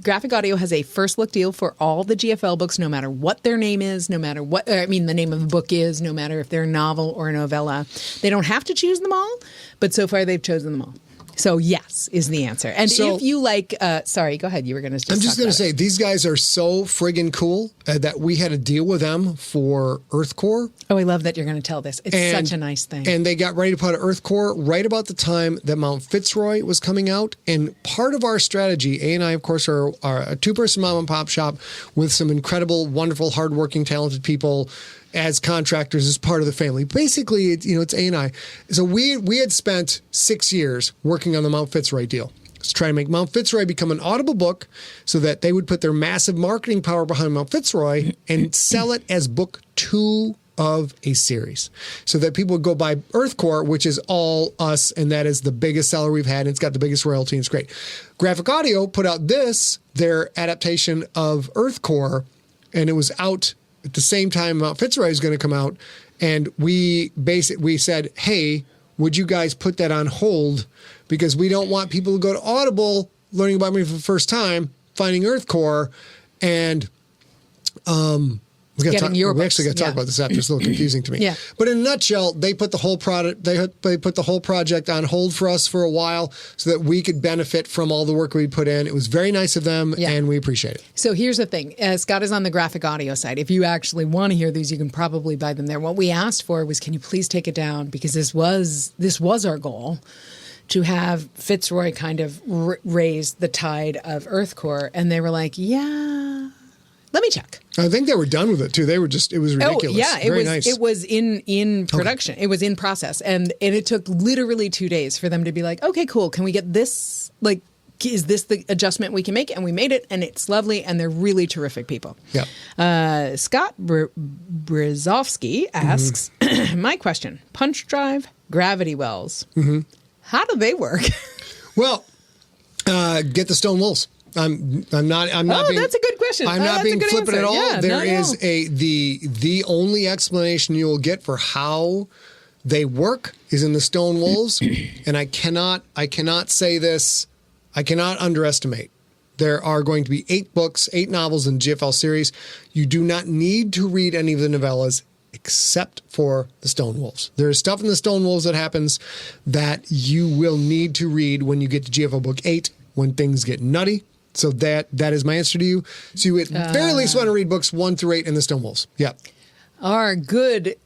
graphic audio has a first look deal for all the GFL books, no matter what their name is, no matter what, the name of the book is, no matter if they're a novel or a novella. They don't have to choose them all, but so far they've chosen them all. So yes is the answer. And So- if you like, sorry, go ahead. You were going to. I'm just going to say, these guys are so friggin' cool that we had to deal with them for Earth Core. Oh, I love that you're going to tell this. It's such a nice thing. And they got ready to put out Earth Core right about the time that Mount Fitzroy was coming out. And part of our strategy, A and I, of course, are a two-person mom and pop shop with some incredible, wonderful, hardworking, talented people as contractors as part of the family. Basically, it's A and I. So we had spent 6 years working on the Mount Fitzroy deal. To try to make Mount Fitzroy become an Audible book so that they would put their massive marketing power behind Mount Fitzroy and sell it as book 2 of a series so that people would go buy Earth Core, which is all us, and that is the biggest seller we've had. And it's got the biggest royalty, and it's great. Graphic Audio put out their adaptation of Earth Core, and it was out at the same time Mount Fitzroy is going to come out. And we said, hey, would you guys put that on hold? Because we don't want people to go to Audible learning about me for the first time, finding Earth Core, and we actually got to talk about this after. It's a little confusing to me. Yeah. But in a nutshell, they put the whole product, they put the whole project on hold for us for a while so that we could benefit from all the work we put in. It was very nice of them, and we appreciate it. So here's the thing. Scott is on the graphic audio side. If you actually want to hear these, you can probably buy them there. What we asked for was, can you please take it down? Because this was our goal, to have Fitzroy kind of raise the tide of Earth Core. And they were like, yeah, let me check. I think they were done with it too. It was ridiculous. Oh, yeah, Very nice. It was in production. Okay. It was in process. And it took literally 2 days for them to be like, okay, cool. Can we get this? Like, is this the adjustment we can make? And we made it, and it's lovely, and they're really terrific people. Yeah. Scott Brzezowski asks, my question, punch drive, gravity wells. Mm-hmm. How do they work? Well, get the stone wolves. I'm not being, that's a good question. I'm not being flippant at all. Yeah, There is the only explanation you will get for how they work is in the stone wolves, and I cannot say this. I cannot underestimate. There are going to be 8 novels in the GFL series. You do not need to read any of the novellas except for the Stone Wolves. There is stuff in the Stone Wolves that happens that you will need to read when you get to GFL Book 8, when things get nutty. So that is my answer to you. So you at very least want to read books 1 through 8 in the Stone Wolves. Yeah. Our good,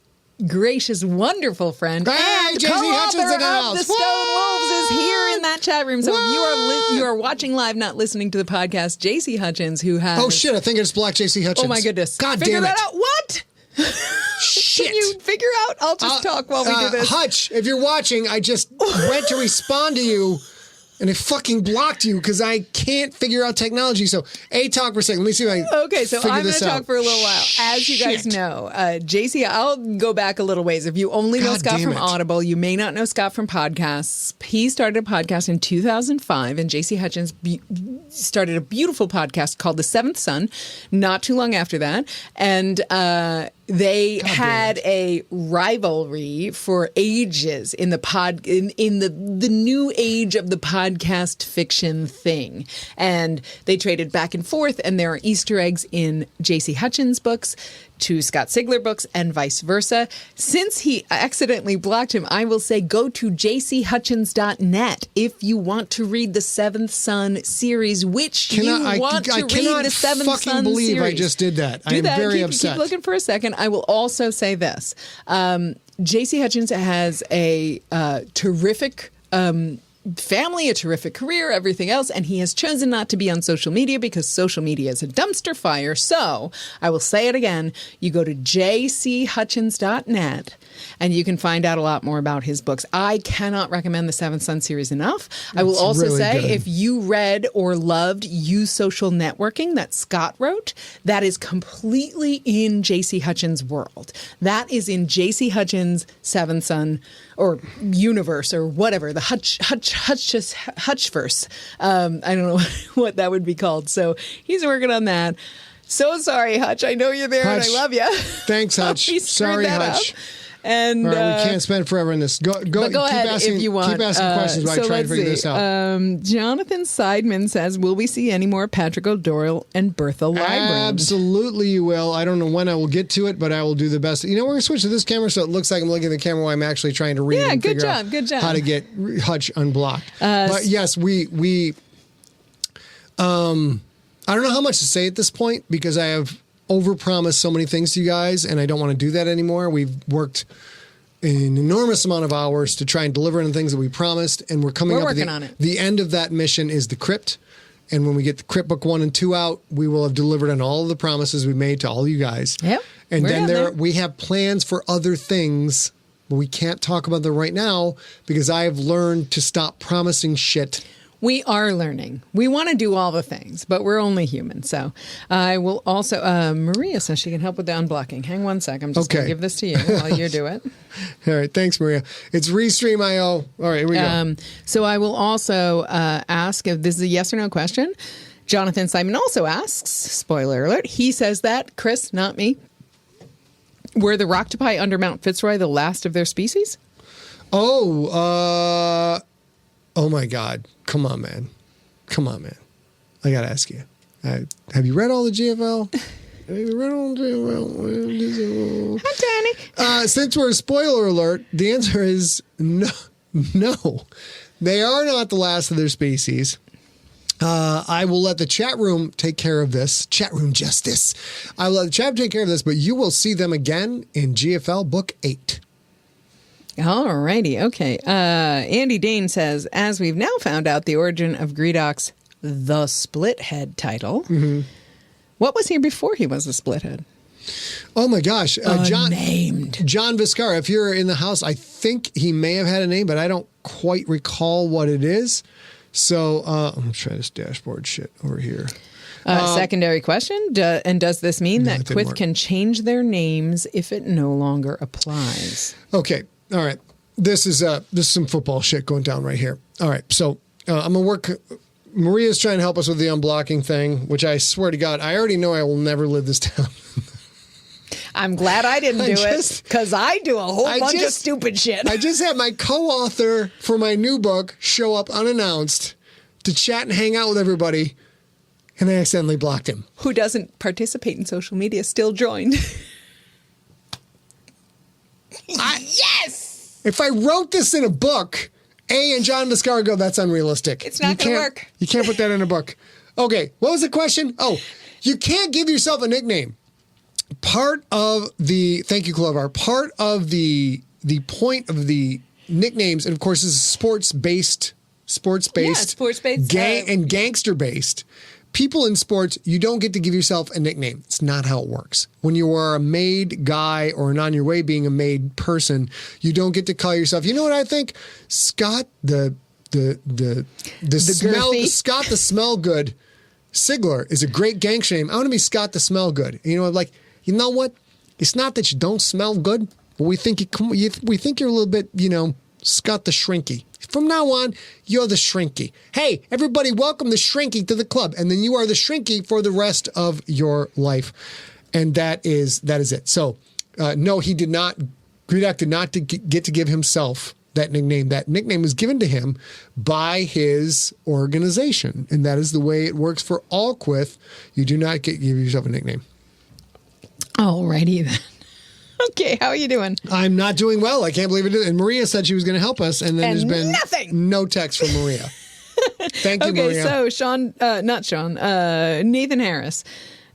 gracious, wonderful friend and JC Hutchins in the co-author house. of the Stone Wolves is here in that chat room. So if you are watching live, not listening to the podcast, JC Hutchins, who has... Oh, shit. I think it's Black JC Hutchins. Oh, my goodness. God Figure damn it. that out. What? Shit. Can you figure out? I'll just talk while we do this. Hutch, if you're watching, I just went to respond to you, and it fucking blocked you because I can't figure out technology. So, talk for a second. Let me see if I Okay, so I'm going to talk for a little while. As you guys know, JC, I'll go back a little ways. If you only know God Scott damn from it. Audible, you may not know Scott from podcasts. He started a podcast in 2005, and JC Hutchins started a beautiful podcast called The Seventh Son not too long after that. And they had a rivalry for ages in the in the new age of the podcast fiction thing. And they traded back and forth, and there are Easter eggs in J.C. Hutchins' books to Scott Sigler books and vice versa. Since he accidentally blocked him, I will say go to jchutchins.net if you want to read the Seventh Son series, which I cannot the Seventh fucking Son believe series. I just did that. Do I'm that. very keep, upset. Keep looking for a second. I will also say this. J.C. Hutchins has a terrific family, a terrific career, everything else, and he has chosen not to be on social media because social media is a dumpster fire. So I will say it again. You go to jchutchins.net and you can find out a lot more about his books. I cannot recommend the Seventh Son series enough. I will also really say, good. if you read or loved Use Social Networking that Scott wrote, that is completely in J.C. Hutchins' world. That is in J.C. Hutchins' Seventh Son or universe or whatever, the Hutchverse. I don't know what that would be called. So he's working on that. So sorry, Hutch. I know you're there Hutch. and I love you. Thanks, Hutch. We screwed Sorry, that Hutch. up. And All right, we can't spend forever in this. Go ahead asking, if you want. Keep asking questions while I try to figure this out. Jonathan Seidman says, will we see any more Patrick O'Doyle and Bertha Lybrand? Absolutely, you will. I don't know when I will get to it, but I will do the best. You know, we're going to switch to this camera so it looks like I'm looking at the camera while I'm actually trying to read and figure out how to get Hutch unblocked. But yes, we I don't know how much to say at this point because I have overpromised so many things to you guys, and I don't want to do that anymore. We've worked an enormous amount of hours to try and deliver on the things that we promised, and we're working on it. The end of that mission is the crypt, and when we get the crypt book 1 and 2 out, we will have delivered on all of the promises we made to all you guys. Yep. And then we have plans for other things, but we can't talk about them right now because I have learned to stop promising shit. We are learning. We want to do all the things, but we're only human. So I will also, Maria says she can help with the unblocking. Hang one sec. I'm just going to give this to you while you do it. All right. Thanks, Maria. It's Restream.io. All right, here we go. So I will also ask if this is a yes or no question. Jonathan Simon also asks, spoiler alert, he says that, Chris, not me, were the Roctopi under Mount Fitzroy the last of their species? Oh my God. Come on, man. I got to ask you. Have you read all the GFL? Have you read all the GFL? Hi, Danny. Since we're a spoiler alert, the answer is no. No. They are not the last of their species. I will let the chat room take care of this. Chat room justice. I will let the chat take care of this, but you will see them again in GFL Book 8. All righty. Okay. Andy Dane says, as we've now found out the origin of Greedoc's The Splithead title, what was here before he was a Splithead? Oh, my gosh. John Viscara. If you're in the house, I think he may have had a name, but I don't quite recall what it is. So I'm going to try this dashboard shit over here. Secondary question. Does this mean that Quith can change their names if it no longer applies? Okay. All right. This is some football shit going down right here. All right. So I'm going to work. Maria's trying to help us with the unblocking thing, which I swear to God, I already know I will never live this down. I'm glad I didn't do it because I do a whole bunch of stupid shit. I just had my co-author for my new book show up unannounced to chat and hang out with everybody, and I accidentally blocked him. Who doesn't participate in social media still joined. Yes! If I wrote this in a book, and John Viscara go, that's unrealistic. It's not going to work. You can't put that in a book. Okay, what was the question? Oh, you can't give yourself a nickname. Part of the, thank you, Clovar, part of the point of the nicknames, and of course, this is sports-based, and gangster-based. People in sports, you don't get to give yourself a nickname. It's not how it works. When you are a made guy or on your way being a made person, you don't get to call yourself. You know what I think? Scott the smell good Sigler is a great gangster name. I want to be Scott the smell good. You know, like, you know what? It's not that you don't smell good, but we think you're a little bit, Scott the Shrinky. From now on, you're the Shrinky. Hey, everybody, welcome the Shrinky to the club. And then you are the Shrinky for the rest of your life. And that is it. So, no, he did not, Greedock did not get to give himself that nickname. That nickname was given to him by his organization. And that is the way it works for all Quith. You do not give yourself a nickname. Alrighty then. Okay, how are you doing? I'm not doing well. I can't believe it. And Maria said she was going to help us, and then there's been no text from Maria. Thank you, Maria. Okay, so Nathan Harris.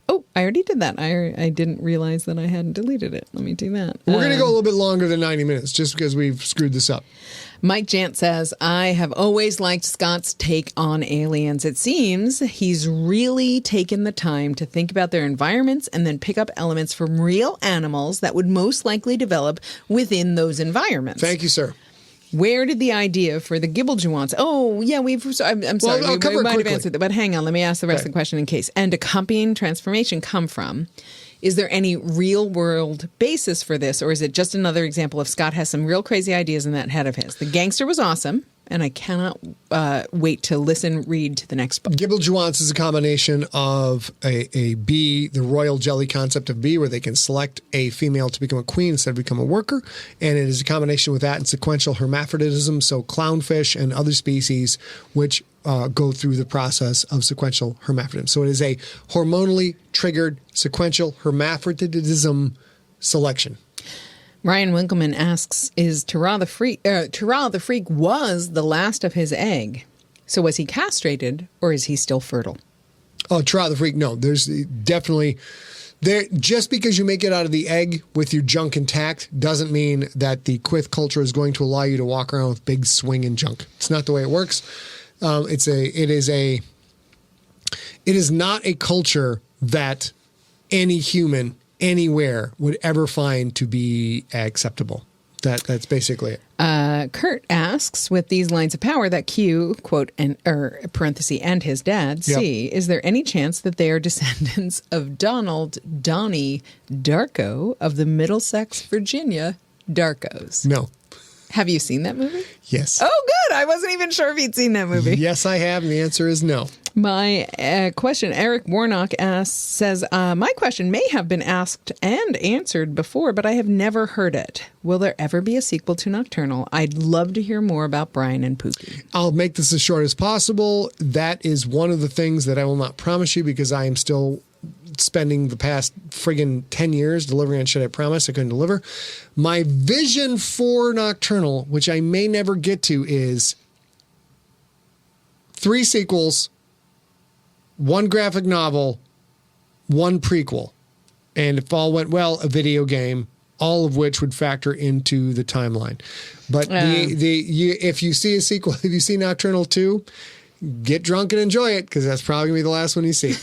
Oh, I already did that. I didn't realize that I hadn't deleted it. Let me do that. We're going to go a little bit longer than 90 minutes, just because we've screwed this up. Mike Jant says, I have always liked Scott's take on aliens. It seems he's really taken the time to think about their environments and then pick up elements from real animals that would most likely develop within those environments. Thank you, sir. Where did the idea for the Gibblejewants? Oh, yeah, I'm sorry. Well, we might have answered that, but hang on. Let me ask the rest of the question in case. And accompanying transformation come from? Is there any real world basis for this, or is it just another example of Scott has some real crazy ideas in that head of his? The Gangster was awesome. and I cannot wait to read to the next book. Gibble Jouance is a combination of a bee, the royal jelly concept of bee, where they can select a female to become a queen instead of become a worker. And it is a combination with that and sequential hermaphroditism, so clownfish and other species which go through the process of sequential hermaphroditism. So it is a hormonally triggered sequential hermaphroditism selection. Ryan Winkleman asks, is Terra the Freak was the last of his egg. So was he castrated or is he still fertile? Oh, Terra the Freak, no. There's definitely... just because you make it out of the egg with your junk intact doesn't mean that the Quyth culture is going to allow you to walk around with big swinging junk. It's not the way it works. It is not a culture that any human anywhere would ever find to be acceptable. That's basically it. Kurt asks, with these lines of power that Q, quote, and his dad see, is there any chance that they are descendants of Donnie Darko of the Middlesex, Virginia Darkos? No. Have you seen that movie? Yes. Oh, good. I wasn't even sure if you'd seen that movie. Yes, I have. And the answer is no. My question, Eric Warnock says, my question may have been asked and answered before, but I have never heard it. Will there ever be a sequel to Nocturnal? I'd love to hear more about Brian and Pookie. I'll make this as short as possible. That is one of the things that I will not promise you because I am still spending the past friggin' 10 years delivering on shit I promised I couldn't deliver. My vision for Nocturnal, which I may never get to, is 3 sequels, 1 graphic novel, 1 prequel, and if all went well, a video game, all of which would factor into the timeline. But if you see a sequel, if you see Nocturnal 2, get drunk and enjoy it because that's probably going to be the last one you see.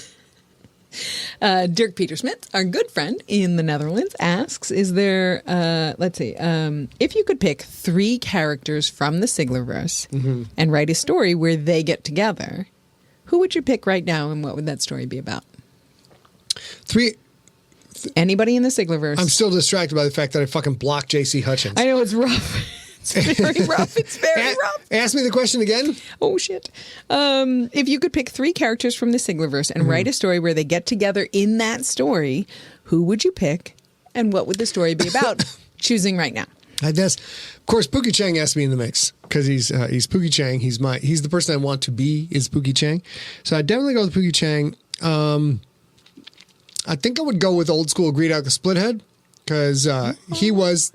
Dirk Peter Smith, our good friend in the Netherlands, asks, is there, if you could pick 3 characters from the Siglerverse and write a story where they get together, who would you pick right now and what would that story be about? 3. Anybody in the Siglerverse. I'm still distracted by the fact that I fucking blocked J.C. Hutchins. I know, it's rough. It's very rough. It's very rough. Ask me the question again. Oh, shit. If you could pick 3 characters from the Siglerverse and write a story where they get together in that story, who would you pick and what would the story be about? Choosing right now. Of course, Pookie Chang has to be in the mix because he's Pookie Chang. He's the person I want to be is Pookie Chang. So I'd definitely go with Pookie Chang. I think I would go with old school Greedock the Splithead because he was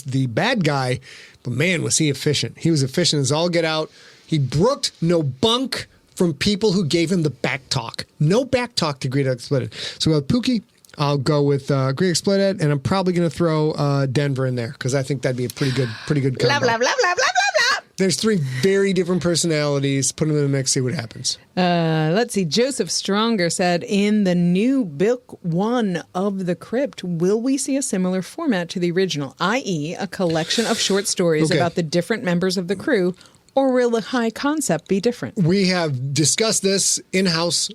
the bad guy, but man, was he efficient. He was efficient as all get out. He brooked no bunk from people who gave him the back talk. No back talk to Greedock the Splithead. So with Pookie, I'll go with Greedock Splithead, and I'm probably going to throw Denver in there because I think that'd be a pretty good combo. Love, love, love, love, love, love, love. There's 3 very different personalities. Put them in the mix, see what happens. Let's see. Joseph Stronger said, in the new book 1 of The Crypt, will we see a similar format to the original, i.e. a collection of short stories about the different members of the crew, or will the high concept be different? We have discussed this in-house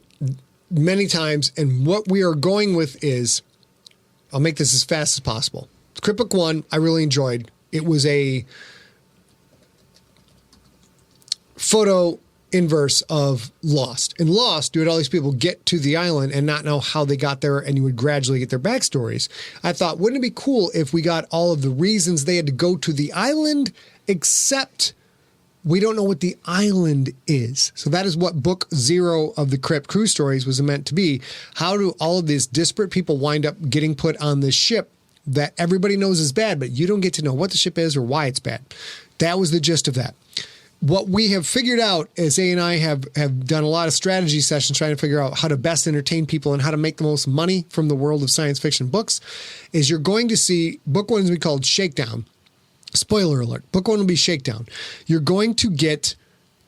many times, and what we are going with is, I'll make this as fast as possible. Crypt Book 1, I really enjoyed. It was a photo inverse of Lost. In Lost, you had all these people get to the island and not know how they got there, and you would gradually get their backstories. I thought, wouldn't it be cool if we got all of the reasons they had to go to the island, except we don't know what the island is. So that is what book 0 of the Crypt Crew Stories was meant to be. How do all of these disparate people wind up getting put on this ship that everybody knows is bad, but you don't get to know what the ship is or why it's bad? That was the gist of that. What we have figured out is A and I have done a lot of strategy sessions trying to figure out how to best entertain people and how to make the most money from the world of science fiction books, is you're going to see book 1 is be called Shakedown. Spoiler alert, book 1 will be Shakedown. You're going to get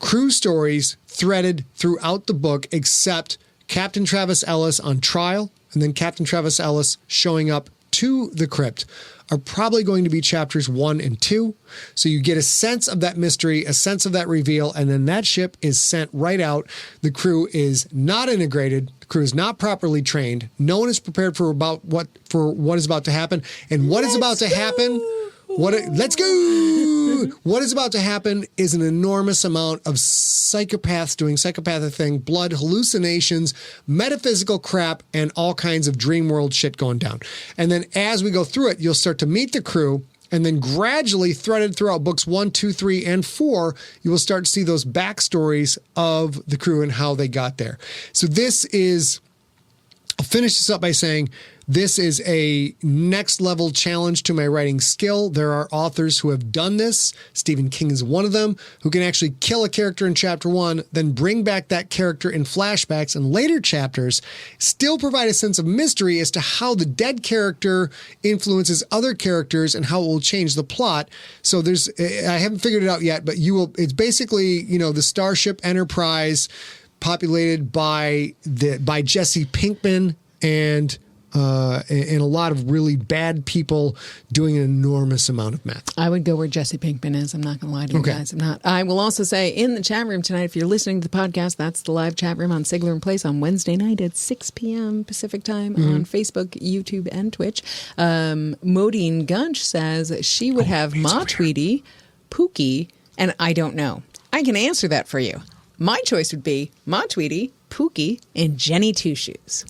crew stories threaded throughout the book except Captain Travis Ellis on trial and then Captain Travis Ellis showing up to the crypt are probably going to be chapters 1 and 2. So you get a sense of that mystery, a sense of that reveal, and then that ship is sent right out. The crew is not integrated. The crew is not properly trained. No one is prepared for what is about to happen. And what is about to happen Let's go. What is about to happen is an enormous amount of psychopaths doing psychopathic thing, blood, hallucinations, metaphysical crap, and all kinds of dream world shit going down. And then as we go through it, you'll start to meet the crew. And then gradually, threaded throughout books 1, 2, 3, and 4, you will start to see those backstories of the crew and how they got there. So this is, I'll finish this up by saying, this is a next level challenge to my writing skill. There are authors who have done this. Stephen King is one of them, who can actually kill a character in chapter 1, then bring back that character in flashbacks in later chapters, still provide a sense of mystery as to how the dead character influences other characters and how it will change the plot. So I haven't figured it out yet, but it's basically, the Starship Enterprise populated by Jesse Pinkman and a lot of really bad people doing an enormous amount of math. I would go where Jesse Pinkman is. I'm not going to lie to you guys. I'm not. I will also say in the chat room tonight, if you're listening to the podcast, that's the live chat room on Sigler and Place on Wednesday night at 6 p.m. Pacific time on Facebook, YouTube, and Twitch. Modine Gunch says she would have Ma Tweety, Pookie, and I don't know. I can answer that for you. My choice would be Ma Tweety, Pookie, and Jenny Two Shoes.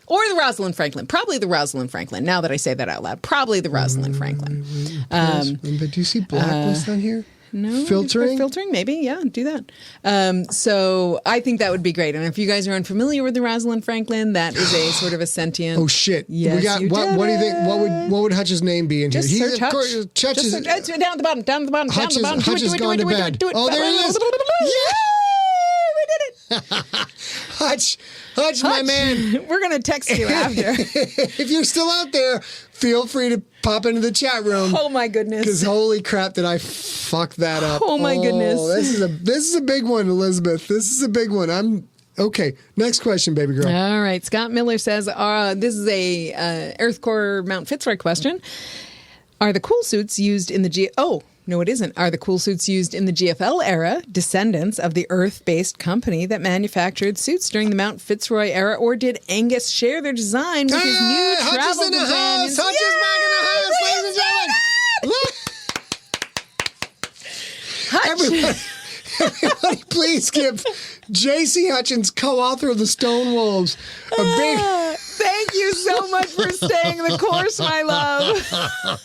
Or the Rosalind Franklin. Probably the Rosalind Franklin. Now that I say that out loud. Probably the Rosalind Franklin. But do you see blacklist on here? No. Filtering? Filtering, maybe. Yeah, do that. So I think that would be great. And if you guys are unfamiliar with the Rosalind Franklin, that is a sort of a sentient... Oh, shit. Yes, we got, what do you think? What would Hutch's name be in Just here? search Hutch. Hutch Down at the bottom, down at the bottom, Hutch down at the bottom. has gone to bed. Oh, there it is. We did it. Hutch, my man. We're going to text you after. If you're still out there, feel free to pop into the chat room. Oh, my goodness. Because holy crap, did I fuck that up. Oh, my goodness. This is a big one, Elizabeth. This is a big one. Okay, next question, baby girl. All right. Scott Miller says, this is a Earth Core Mount Fitzroy question. Are the cool suits used in the No, it isn't. Are the cool suits used in the GFL era descendants of the Earth-based company that manufactured suits during the Mount Fitzroy era, or did Angus share their design with his new travel companions? Hutch is back in the house, ladies and gentlemen. Everybody, please give J.C. Hutchins, co-author of the Stone Wolves, a big... Thank you so much for staying the course, my love. Oh,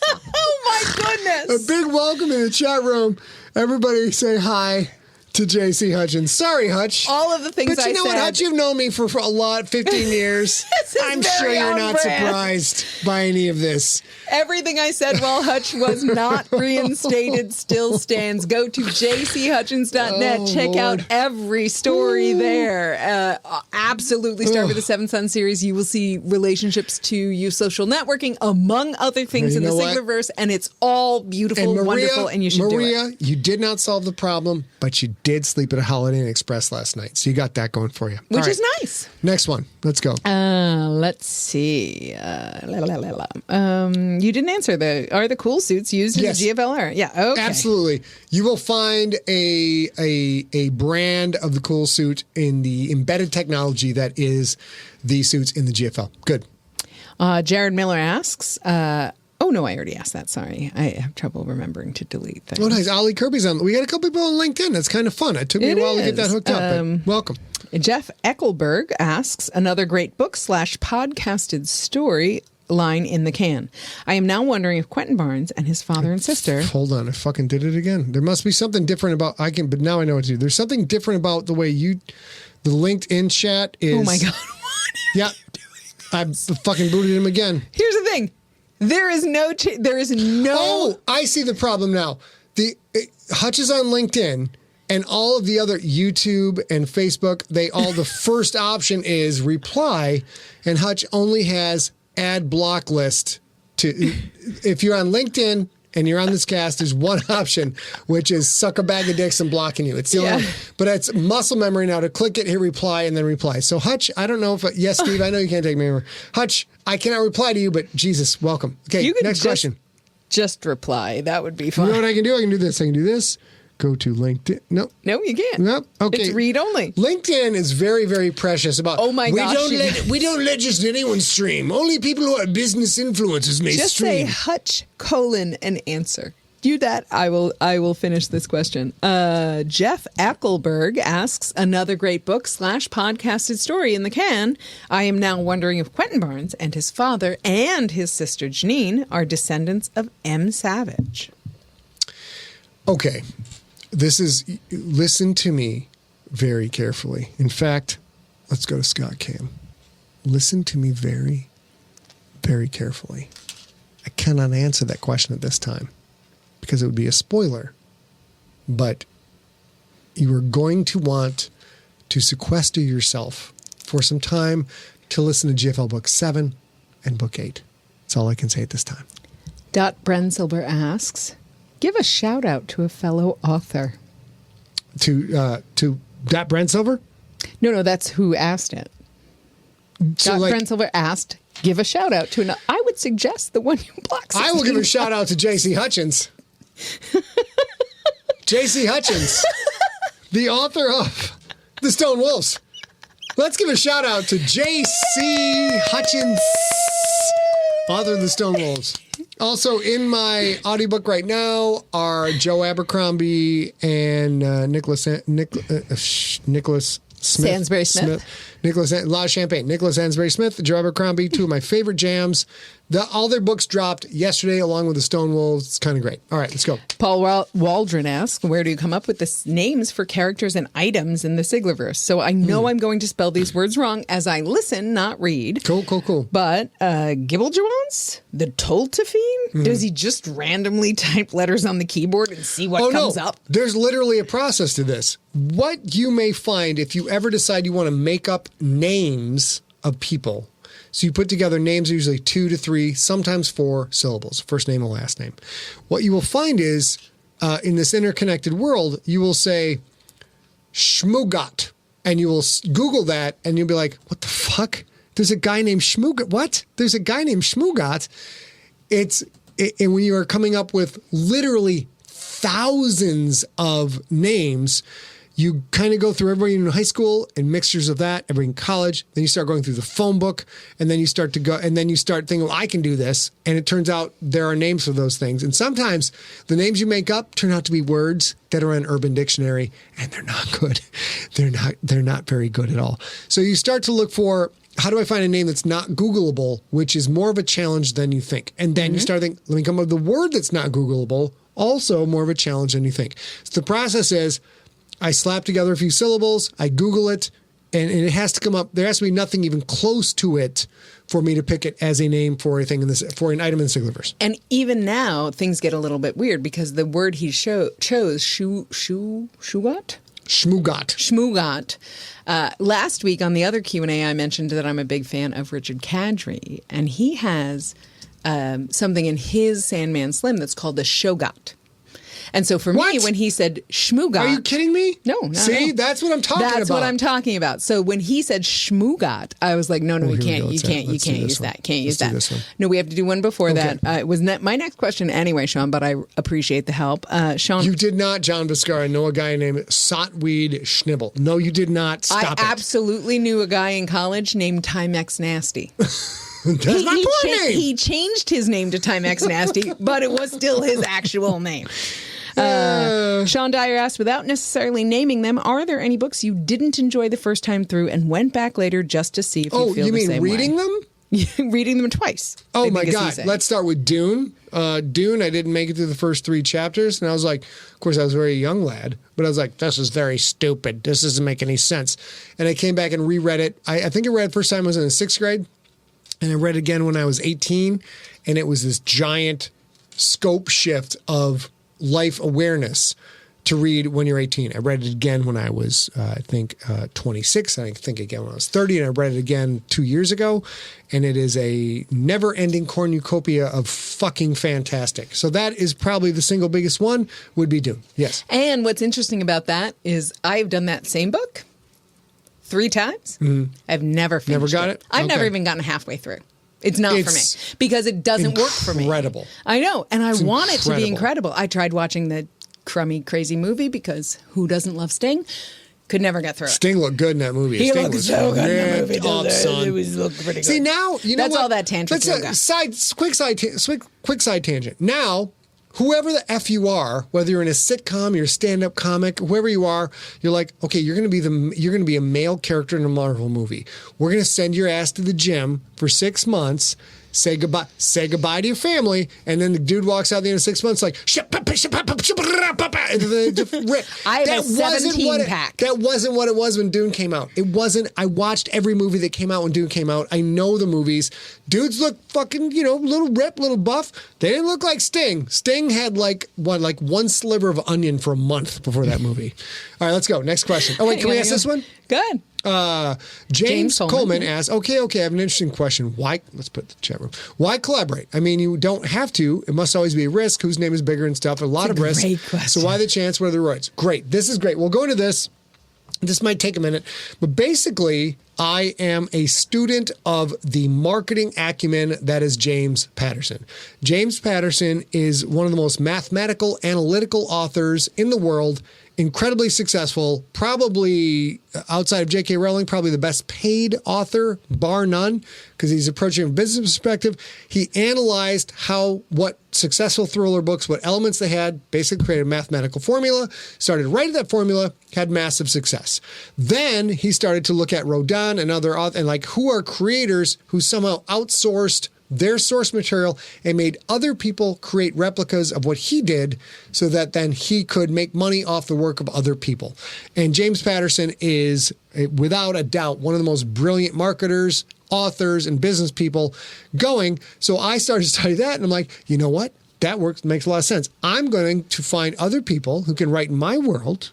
my goodness. A big welcome in the chat room. Everybody say hi to J.C. Hutchins. Sorry, Hutch. All of the things I said. But you know what, Hutch? You've known me for a lot, 15 years. I'm sure you're not surprised by any of this. Everything I said while Hutch was not reinstated still stands. Go to jchutchins.net. Check out every story there. Absolutely start with the Seven Sun series. You will see relationships to use social networking, among other things in the Siglerverse, and it's all beautiful, wonderful, and you should do it. Maria, you did not solve the problem, but you did sleep at a Holiday Inn Express last night, so you got that going for you. Which is nice. Next one. Let's go. Let's see. You didn't answer are the cool suits used in the GFL era? Yeah, okay. Absolutely. You will find a brand of the cool suit in the embedded technology that is the suits in the GFL. Good. Jared Miller asks, oh, no, I already asked that. Sorry. I have trouble remembering to delete things. Oh, nice. Ollie Kirby's on. We got a couple people on LinkedIn. That's kind of fun. It took me a while to get that hooked up, but welcome. Jeff Eckelberg asks, another great book / podcasted story line in the can. I am now wondering if Quentin Barnes and his father and sister... Hold on. I fucking did it again. There must be something different about... but now I know what to do. There's something different about the way the LinkedIn chat is... Oh, my God. Yeah. I fucking booted him again. Here's the thing. There is no... Oh, I see the problem now. Hutch is on LinkedIn, and all of the other YouTube and Facebook, the first option is reply, and Hutch only has add block list. If you're on LinkedIn and you're on this cast, there's one option, which is suck a bag of dicks and blocking you. It's the only, but it's muscle memory now to click it, hit reply, and then reply. So Hutch, I don't know if... Yes, Steve, I know you can't take me anymore. Hutch, I cannot reply to you, but Jesus, welcome. Okay, next question. Just reply. That would be fun. You know what I can do? I can do this. I can do this. go to LinkedIn. No. No, you can't. Nope. Okay. It's read only. LinkedIn is very, very precious about. Oh my gosh. We don't let just anyone stream. Only people who are business influencers may Just say stream. Hutch and answer. Do that. I will finish this question. Jeff Ackelberg asks, another great book / podcasted story in the can. I am now wondering if Quentin Barnes and his father and his sister Janine are descendants of M. Savage. Okay. Listen to me very carefully. In fact, let's go to Scott Cam. Listen to me very, very carefully. I cannot answer that question at this time because it would be a spoiler. But you are going to want to sequester yourself for some time to listen to GFL Book 7 and Book 8. That's all I can say at this time. Dot Brensilber asks, give a shout out to a fellow author. To that Brent Silver? No, that's who asked it. So Dot like, Brensilber asked, give a shout out to another. I would suggest the one who blocks. I will give a shout out to J.C. Hutchins. J.C. Hutchins, the author of The Stone Wolves. Let's give a shout out to J.C. Hutchins, author of The Stone Wolves. Also in my audiobook right now are Joe Abercrombie and Nicholas Smith. Sansbury Smith. La Champagne. Nicholas Sansbury Smith, Joe Abercrombie, two of my favorite jams. All their books dropped yesterday along with the Stone Wolves. It's kind of great. All right, let's go. Paul Waldron asks, where do you come up with the names for characters and items in the Siglerverse? So I know I'm going to spell these words wrong as I listen, not read. Cool. But Gibbeljawans? The Toltefine? Does he just randomly type letters on the keyboard and see what comes up? There's literally a process to this. What you may find if you ever decide you want to make up names of people. So you put together names, usually 2 to 3, sometimes 4 syllables, first name and last name. What you will find is, in this interconnected world, you will say Shmugot, and you will Google that, and you'll be like, what the fuck? There's a guy named Shmugot. What? There's a guy named Shmugot. And when you are coming up with literally thousands of names, you kind of go through everybody in high school and mixtures of that, everybody in college. Then you start going through the phone book, and then you start to go, and then you start thinking, well, I can do this. And it turns out there are names for those things. And sometimes the names you make up turn out to be words that are in Urban Dictionary, and they're not good. They're not very good at all. So you start to look for, how do I find a name that's not Googleable, which is more of a challenge than you think? And then you start thinking, let me come up with a word that's not Googleable, also more of a challenge than you think. So the process is, I slap together a few syllables, I Google it, and it has to come up. There has to be nothing even close to it for me to pick it as a name for for an item in the Siglerverse. And even now, things get a little bit weird because the word he chose, Shmugot? Shmugot. Last week on the other Q&A, I mentioned that I'm a big fan of Richard Kadri, and he has something in his Sandman Slim that's called the Shogot. And so for me, when he said Shmugot... Are you kidding me? No, not See, at all. that's what I'm talking about. That's what I'm talking about. So when he said Shmugot, I was like, no, you can't use that. Can't use that. No, we have to do one before that. It was my next question anyway, Sean, but I appreciate the help. Sean... You did not, John Viscara, know a guy named Sotweed Schnibble. No, you did not. Stop it. I absolutely knew a guy in college named Timex Nasty. That's my poor name. He changed his name to Timex Nasty, but it was still his actual name. Sean Dyer asked, without necessarily naming them, are there any books you didn't enjoy the first time through and went back later just to see if you feel the same way? Oh, you mean reading them? Reading them twice. Oh my God. Let's start with Dune. Dune, I didn't make it through the first 3 chapters. And I was like, of course, I was a very young lad, but I was like, this is very stupid. This doesn't make any sense. And I came back and reread it. I think I read it the first time I was in the 6th grade. And I read it again when I was 18. And it was this giant scope shift of life awareness to read when you're 18. I read it again when I was, 26. I think again when I was 30. And I read it again 2 years ago. And it is a never-ending cornucopia of fucking fantastic. So that is probably the single biggest one would be Dune. Yes. And what's interesting about that is I've done that same book 3 times. Mm-hmm. I've never finished Never got it? I've never even gotten halfway through. It's not for me because it doesn't work for me. Incredible. I know. And I want it to be incredible. I tried watching the crummy, crazy movie because who doesn't love Sting? Could never get through it. Sting looked good in that movie. He Sting looked was so good in the movie. ripped up, son. It was looked pretty good. See, now, you know That's what? all that tangent. Quick side tangent. Now, whoever the F you are, whether you're in a sitcom, you're a stand-up comic, whoever you are, you're like, okay, you're going to be a male character in a Marvel movie. We're going to send your ass to the gym for 6 months. Say goodbye to your family, and then the dude walks out at the end of 6 months like, and then just rip. I have a 17-pack. That wasn't what it was when Dune came out. It wasn't. I watched every movie that came out when Dune came out. I know the movies. Dudes look fucking, little ripped, little buff. They didn't look like Sting. Sting had like one sliver of onion for a month before that movie. All right, let's go. Next question. Oh, wait, can we ask this one? Good. James Coleman asks, okay, I have an interesting question. Why, let's put the chat room. Why collaborate? I mean, you don't have to. It must always be a risk. Whose name is bigger and stuff. A lot of risk. Great question. So why the chance? What are the roids? Great. This is great. We'll go into this. This might take a minute, but basically, I am a student of the marketing acumen that is James Patterson. James Patterson is one of the most mathematical, analytical authors in the world. Incredibly successful, probably outside of J.K. Rowling, probably the best paid author, bar none, because he's approaching it from a business perspective. He analyzed what successful thriller books, what elements they had, basically created a mathematical formula, started writing that formula, had massive success. Then he started to look at Rodin and other authors, and like who are creators who somehow outsourced their source material and made other people create replicas of what he did so that then he could make money off the work of other people. And James Patterson is, without a doubt, one of the most brilliant marketers, authors, and business people going. So I started to study that, and I'm like, you know what? That works, makes a lot of sense. I'm going to find other people who can write in my world,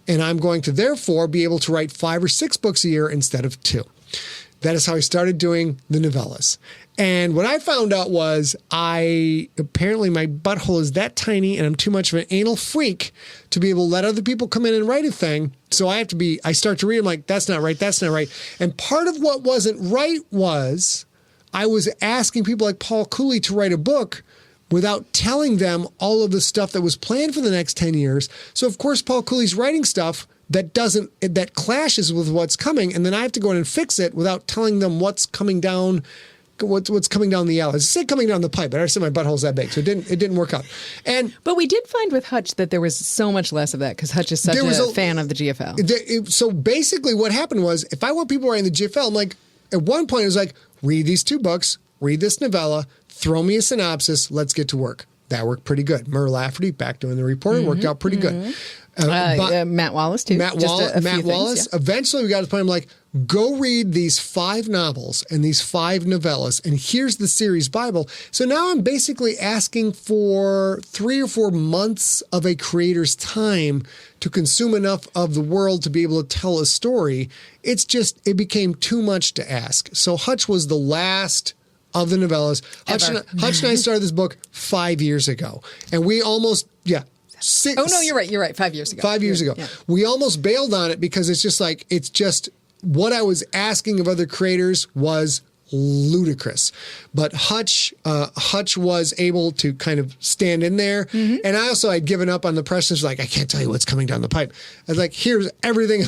and I'm going to therefore be able to write 5 or 6 books a year instead of 2. That is how I started doing the novellas. And what I found out was apparently my butthole is that tiny and I'm too much of an anal freak to be able to let other people come in and write a thing. So I start to read, I'm like, that's not right, that's not right. And part of what wasn't right was I was asking people like Paul Cooley to write a book without telling them all of the stuff that was planned for the next 10 years. So of course, Paul Cooley's writing stuff that clashes with what's coming. And then I have to go in and fix it without telling them what's coming down the alley. I say coming down the pipe, but I said my butthole's that big, so it didn't work out. But we did find with Hutch that there was so much less of that because Hutch is such a fan of the GFL. So basically, what happened was, if I want people writing the GFL, I'm like, at one point it was like, read these 2 books, read this novella, throw me a synopsis, let's get to work. That worked pretty good. Mur Lafferty, back doing the reporting, worked out pretty good. Matt Wallace, too. Matt Wallace. Yeah. Eventually, we got to the point, I'm like, go read these 5 novels and these 5 novellas, and here's the series Bible. So now I'm basically asking for 3 or 4 months of a creator's time to consume enough of the world to be able to tell a story. It became too much to ask. So Hutch was the last of the novellas. Hutch and I started this book 5 years ago, and we almost, 6. Oh, no, you're right. 5 years ago. 5 years ago. Yeah. We almost bailed on it because it's just what I was asking of other creators was ludicrous. But Hutch was able to kind of stand in there. Mm-hmm. And I'd given up on the press. Like, I can't tell you what's coming down the pipe. I was like, here's everything.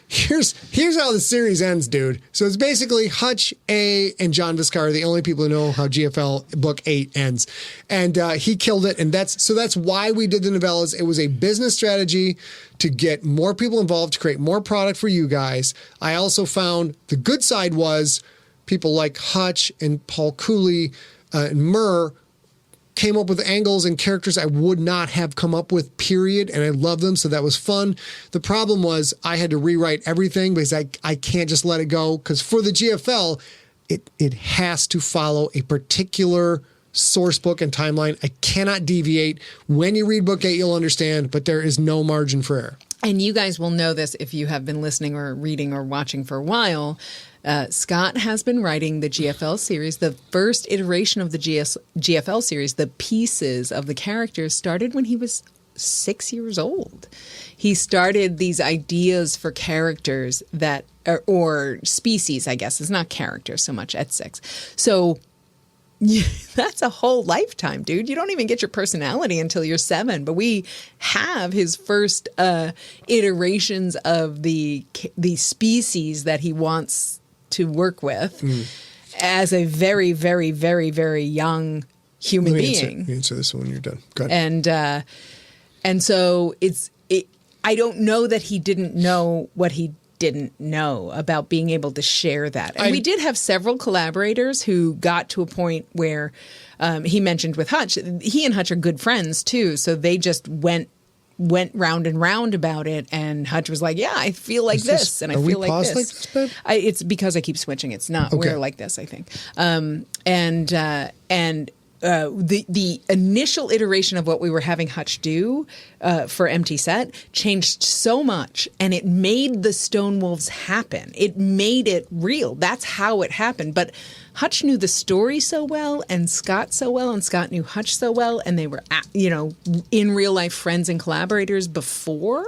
Here's how the series ends, dude. So it's basically Hutch, A, and John Viscar are the only people who know how GFL Book 8 ends. And he killed it. And that's why we did the novellas. It was a business strategy to get more people involved, to create more product for you guys. I also found the good side was people like Hutch and Paul Cooley and Mur came up with angles and characters I would not have come up with, period. And I love them, so that was fun. The problem was I had to rewrite everything because I can't just let it go. Because for the GFL, it has to follow a particular source book and timeline. I cannot deviate. When you read book 8, you'll understand, but there is no margin for error. And you guys will know this if you have been listening or reading or watching for a while. Scott has been writing the GFL series. The first iteration of the GFL series, the pieces of the characters, started when he was 6 years old. He started these ideas for characters or species, I guess. It's not characters so much at 6. So Yeah, that's a whole lifetime, dude. You don't even get your personality until you're 7. But we have his first iterations of the species that he wants to work with as a very, very, very, very young human being. Answer this when you're done. Go ahead. And so I don't know that he didn't know what he didn't know about being able to share that. And we did have several collaborators who got to a point where he mentioned with Hutch, he and Hutch are good friends too. So they just went round and round about it. And Hutch was like, yeah, I feel like this. And I feel like this. Like this, babe? It's because I keep switching. It's not, we're like this, I think. The initial iteration of what we were having Hutch do for Empty Set changed so much, and it made the Stone Wolves happen. It made it real. That's how it happened. But Hutch knew the story so well, and Scott so well, and Scott knew Hutch so well, and they were, in real life friends and collaborators before,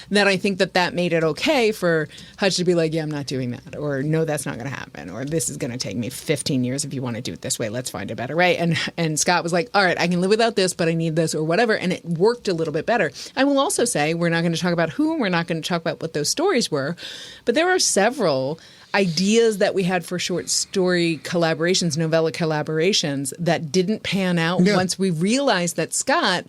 that I think that made it okay for Hutch to be like, yeah, I'm not doing that, or no, that's not going to happen, or this is going to take me 15 years if you want to do it this way. Let's find a better way. And Scott was like, all right, I can live without this, but I need this, or whatever, and it worked a little bit better. I will also say we're not going to talk about who, and we're not going to talk about what those stories were, but there are several ideas that we had for short story collaborations, novella collaborations, that didn't pan out once we realized that Scott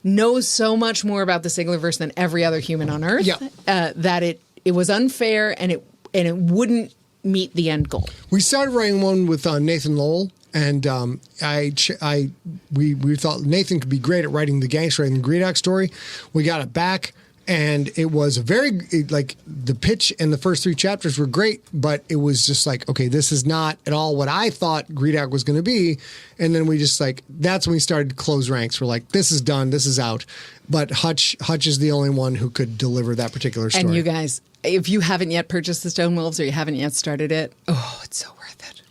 knows so much more about the Siglerverse than every other human on Earth, that it was unfair and it wouldn't meet the end goal. We started writing one with Nathan Lowell, and we thought Nathan could be great at writing the Gangster and the Greedock story. We got it back. And it was the pitch and the first 3 chapters were great, but it was just like, okay, this is not at all what I thought Greedock was going to be. And then we just that's when we started to close ranks. We're like, this is done, this is out. But Hutch is the only one who could deliver that particular story. And you guys, if you haven't yet purchased the Stone Wolves or you haven't yet started it, it's so worth it.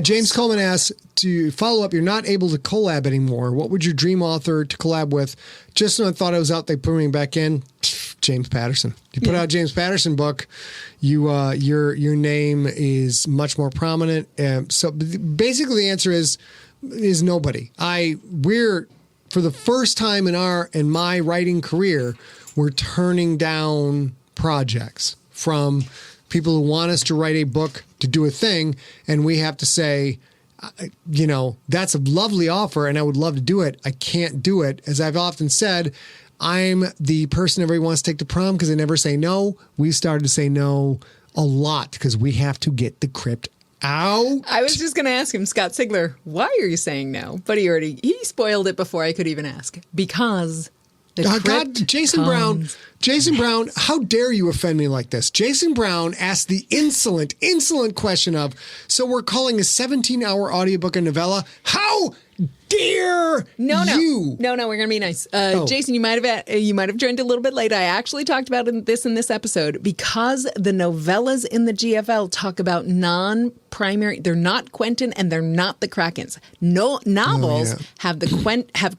James Coleman asks, to follow up, you're not able to collab anymore. What would your dream author to collab with? Just when I thought I was out, they put me back in. James Patterson. You put out James Patterson book, your name is much more prominent. So basically the answer is nobody. We're for the first time in my writing career, we're turning down projects from people who want us to write a book to do a thing, and we have to say, that's a lovely offer and I would love to do it. I can't do it. As I've often said, I'm the person everybody wants to take to prom because they never say no. We started to say no a lot because we have to get the crypt out. I was just going to ask him, Scott Sigler, why are you saying no? But he spoiled it before I could even ask. Because Jason Brown, how dare you offend me like this? Jason Brown asked the insolent question of, so we're calling a 17-hour audiobook a novella? How dare you? No, we're going to be nice. Jason, you might have joined a little bit late. I actually talked about this in this episode because the novellas in the GFL talk about non-primary. They're not Quentin and they're not the Krakens. No novels have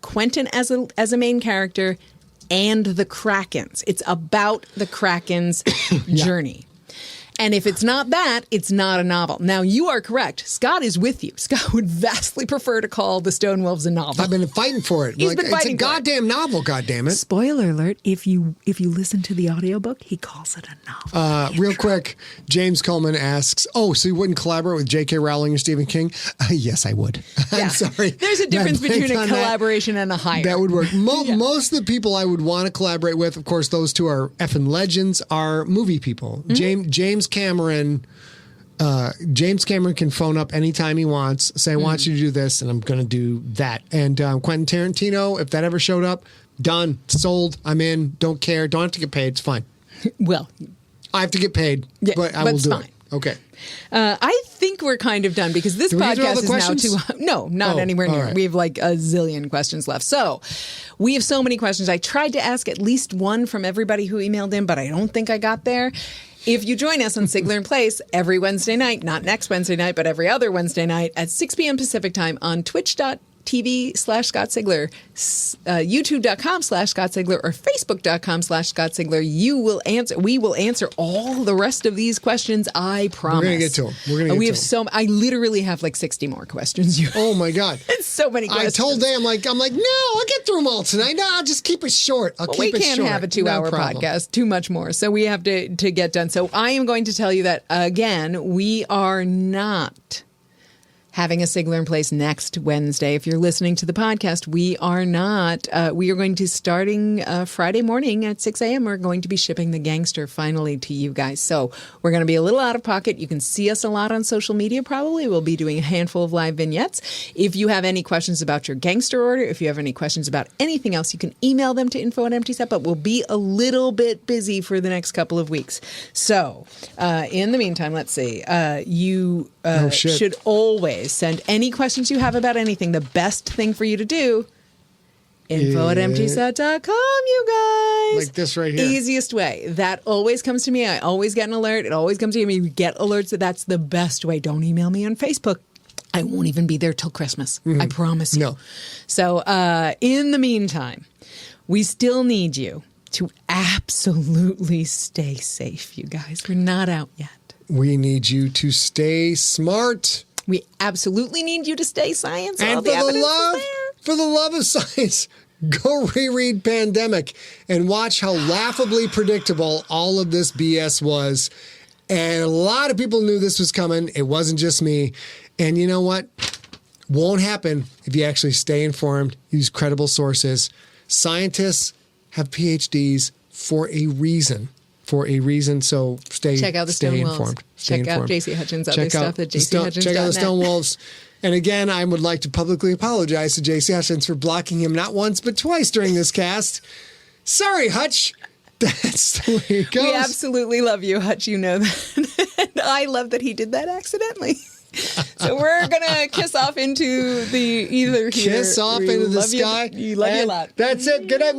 Quentin as a main character and the Krakens. It's about the Kraken's journey. And if it's not that, it's not a novel. Now, you are correct. Scott is with you. Scott would vastly prefer to call The Stone Wolves a novel. I've been fighting for it. He's been fighting it's a goddamn novel, goddammit. Spoiler alert, if you listen to the audiobook, he calls it a novel. Real quick, James Coleman asks, so you wouldn't collaborate with J.K. Rowling or Stephen King? Yes, I would. I'm sorry. There's a difference between a collaboration and a hire. That would work. Most of the people I would want to collaborate with, of course, those two are effing legends, are movie people. Mm-hmm. James Cameron can phone up anytime he wants, say, I want you to do this, and I'm going to do that. And Quentin Tarantino, if that ever showed up, done, sold, I'm in, don't care, don't have to get paid, it's fine. Well, I have to get paid, but I will do it. Okay. I think we're kind of done because this podcast is questions? now too... No, not anywhere near. Right. We have like a zillion questions left. So we have so many questions. I tried to ask at least one from everybody who emailed in, but I don't think I got there. If you join us on Sigler in Place every Wednesday night, not next Wednesday night, but every other Wednesday night at 6 p.m. Pacific time on twitch.tv/Scott Sigler, youtube.com/Scott Sigler, or facebook.com/Scott Sigler. We will answer all the rest of these questions, I promise. We're going to get to them. We have I literally have like 60 more questions. Oh my God. It's so many questions. I told Day, I'm like, no, I'll get through them all tonight. No, I'll just keep it short. We can't have a 2-hour podcast, too much more. So we have to get done. So I am going to tell you that, again, we are not having a Sigler in place next Wednesday. If you're listening to the podcast, we are not. We are going to, starting Friday morning at 6 a.m., we're going to be shipping the GANGSTER finally to you guys. So we're going to be a little out of pocket. You can see us a lot on social media probably. We'll be doing a handful of live vignettes. If you have any questions about your GANGSTER order, if you have any questions about anything else, you can email them to info@emptyset, but we'll be a little bit busy for the next couple of weeks. So in the meantime, let's see. You should always send any questions you have about anything. The best thing for you to do, info@emptyset.com, you guys. Like this right here. Easiest way. That always comes to me. I always get an alert. It always comes to me. We get alerts. That's the best way. Don't email me on Facebook. I won't even be there till Christmas. I promise you. No. So in the meantime, we still need you to absolutely stay safe, you guys. We're not out yet. We need you to stay smart. We absolutely need you to stay science. And all the evidence is there. for the love of science, go reread Pandemic and watch how laughably predictable all of this BS was. And a lot of people knew this was coming. It wasn't just me. And you know what? Won't happen if you actually stay informed, use credible sources. Scientists have PhDs for a reason. So check out the Stone Wolves. Informed. Check out JC Hutchins' other stuff at jchutchins.net. Check out the Stone Wolves. And again, I would like to publicly apologize to JC Hutchins for blocking him not once but twice during this cast. Sorry, Hutch. That's the way it goes. We absolutely love you, Hutch. You know that. And I love that he did that accidentally. So we're going to kiss off into the ether here. Kiss off into the sky. You love you a lot. That's it. Good night.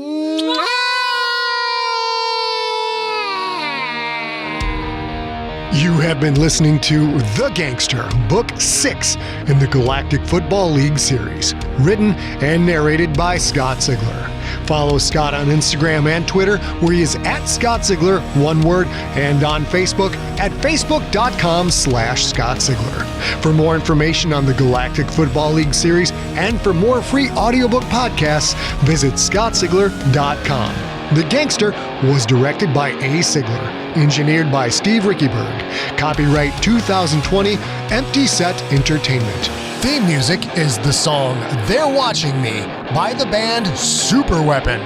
You have been listening to The Gangster, Book 6 in the Galactic Football League series, written and narrated by Scott Ziggler. Follow Scott on Instagram and Twitter, where he is at Scott Ziggler, one word, and on Facebook at facebook.com/Scott Ziggler. For more information on the Galactic Football League series and for more free audiobook podcasts, visit scottzigler.com. The Gangster was directed by A. Sigler, engineered by Steve Riekeberg. Copyright 2020, Empty Set Entertainment. Theme music is the song They're Watching Me by the band Superweapon.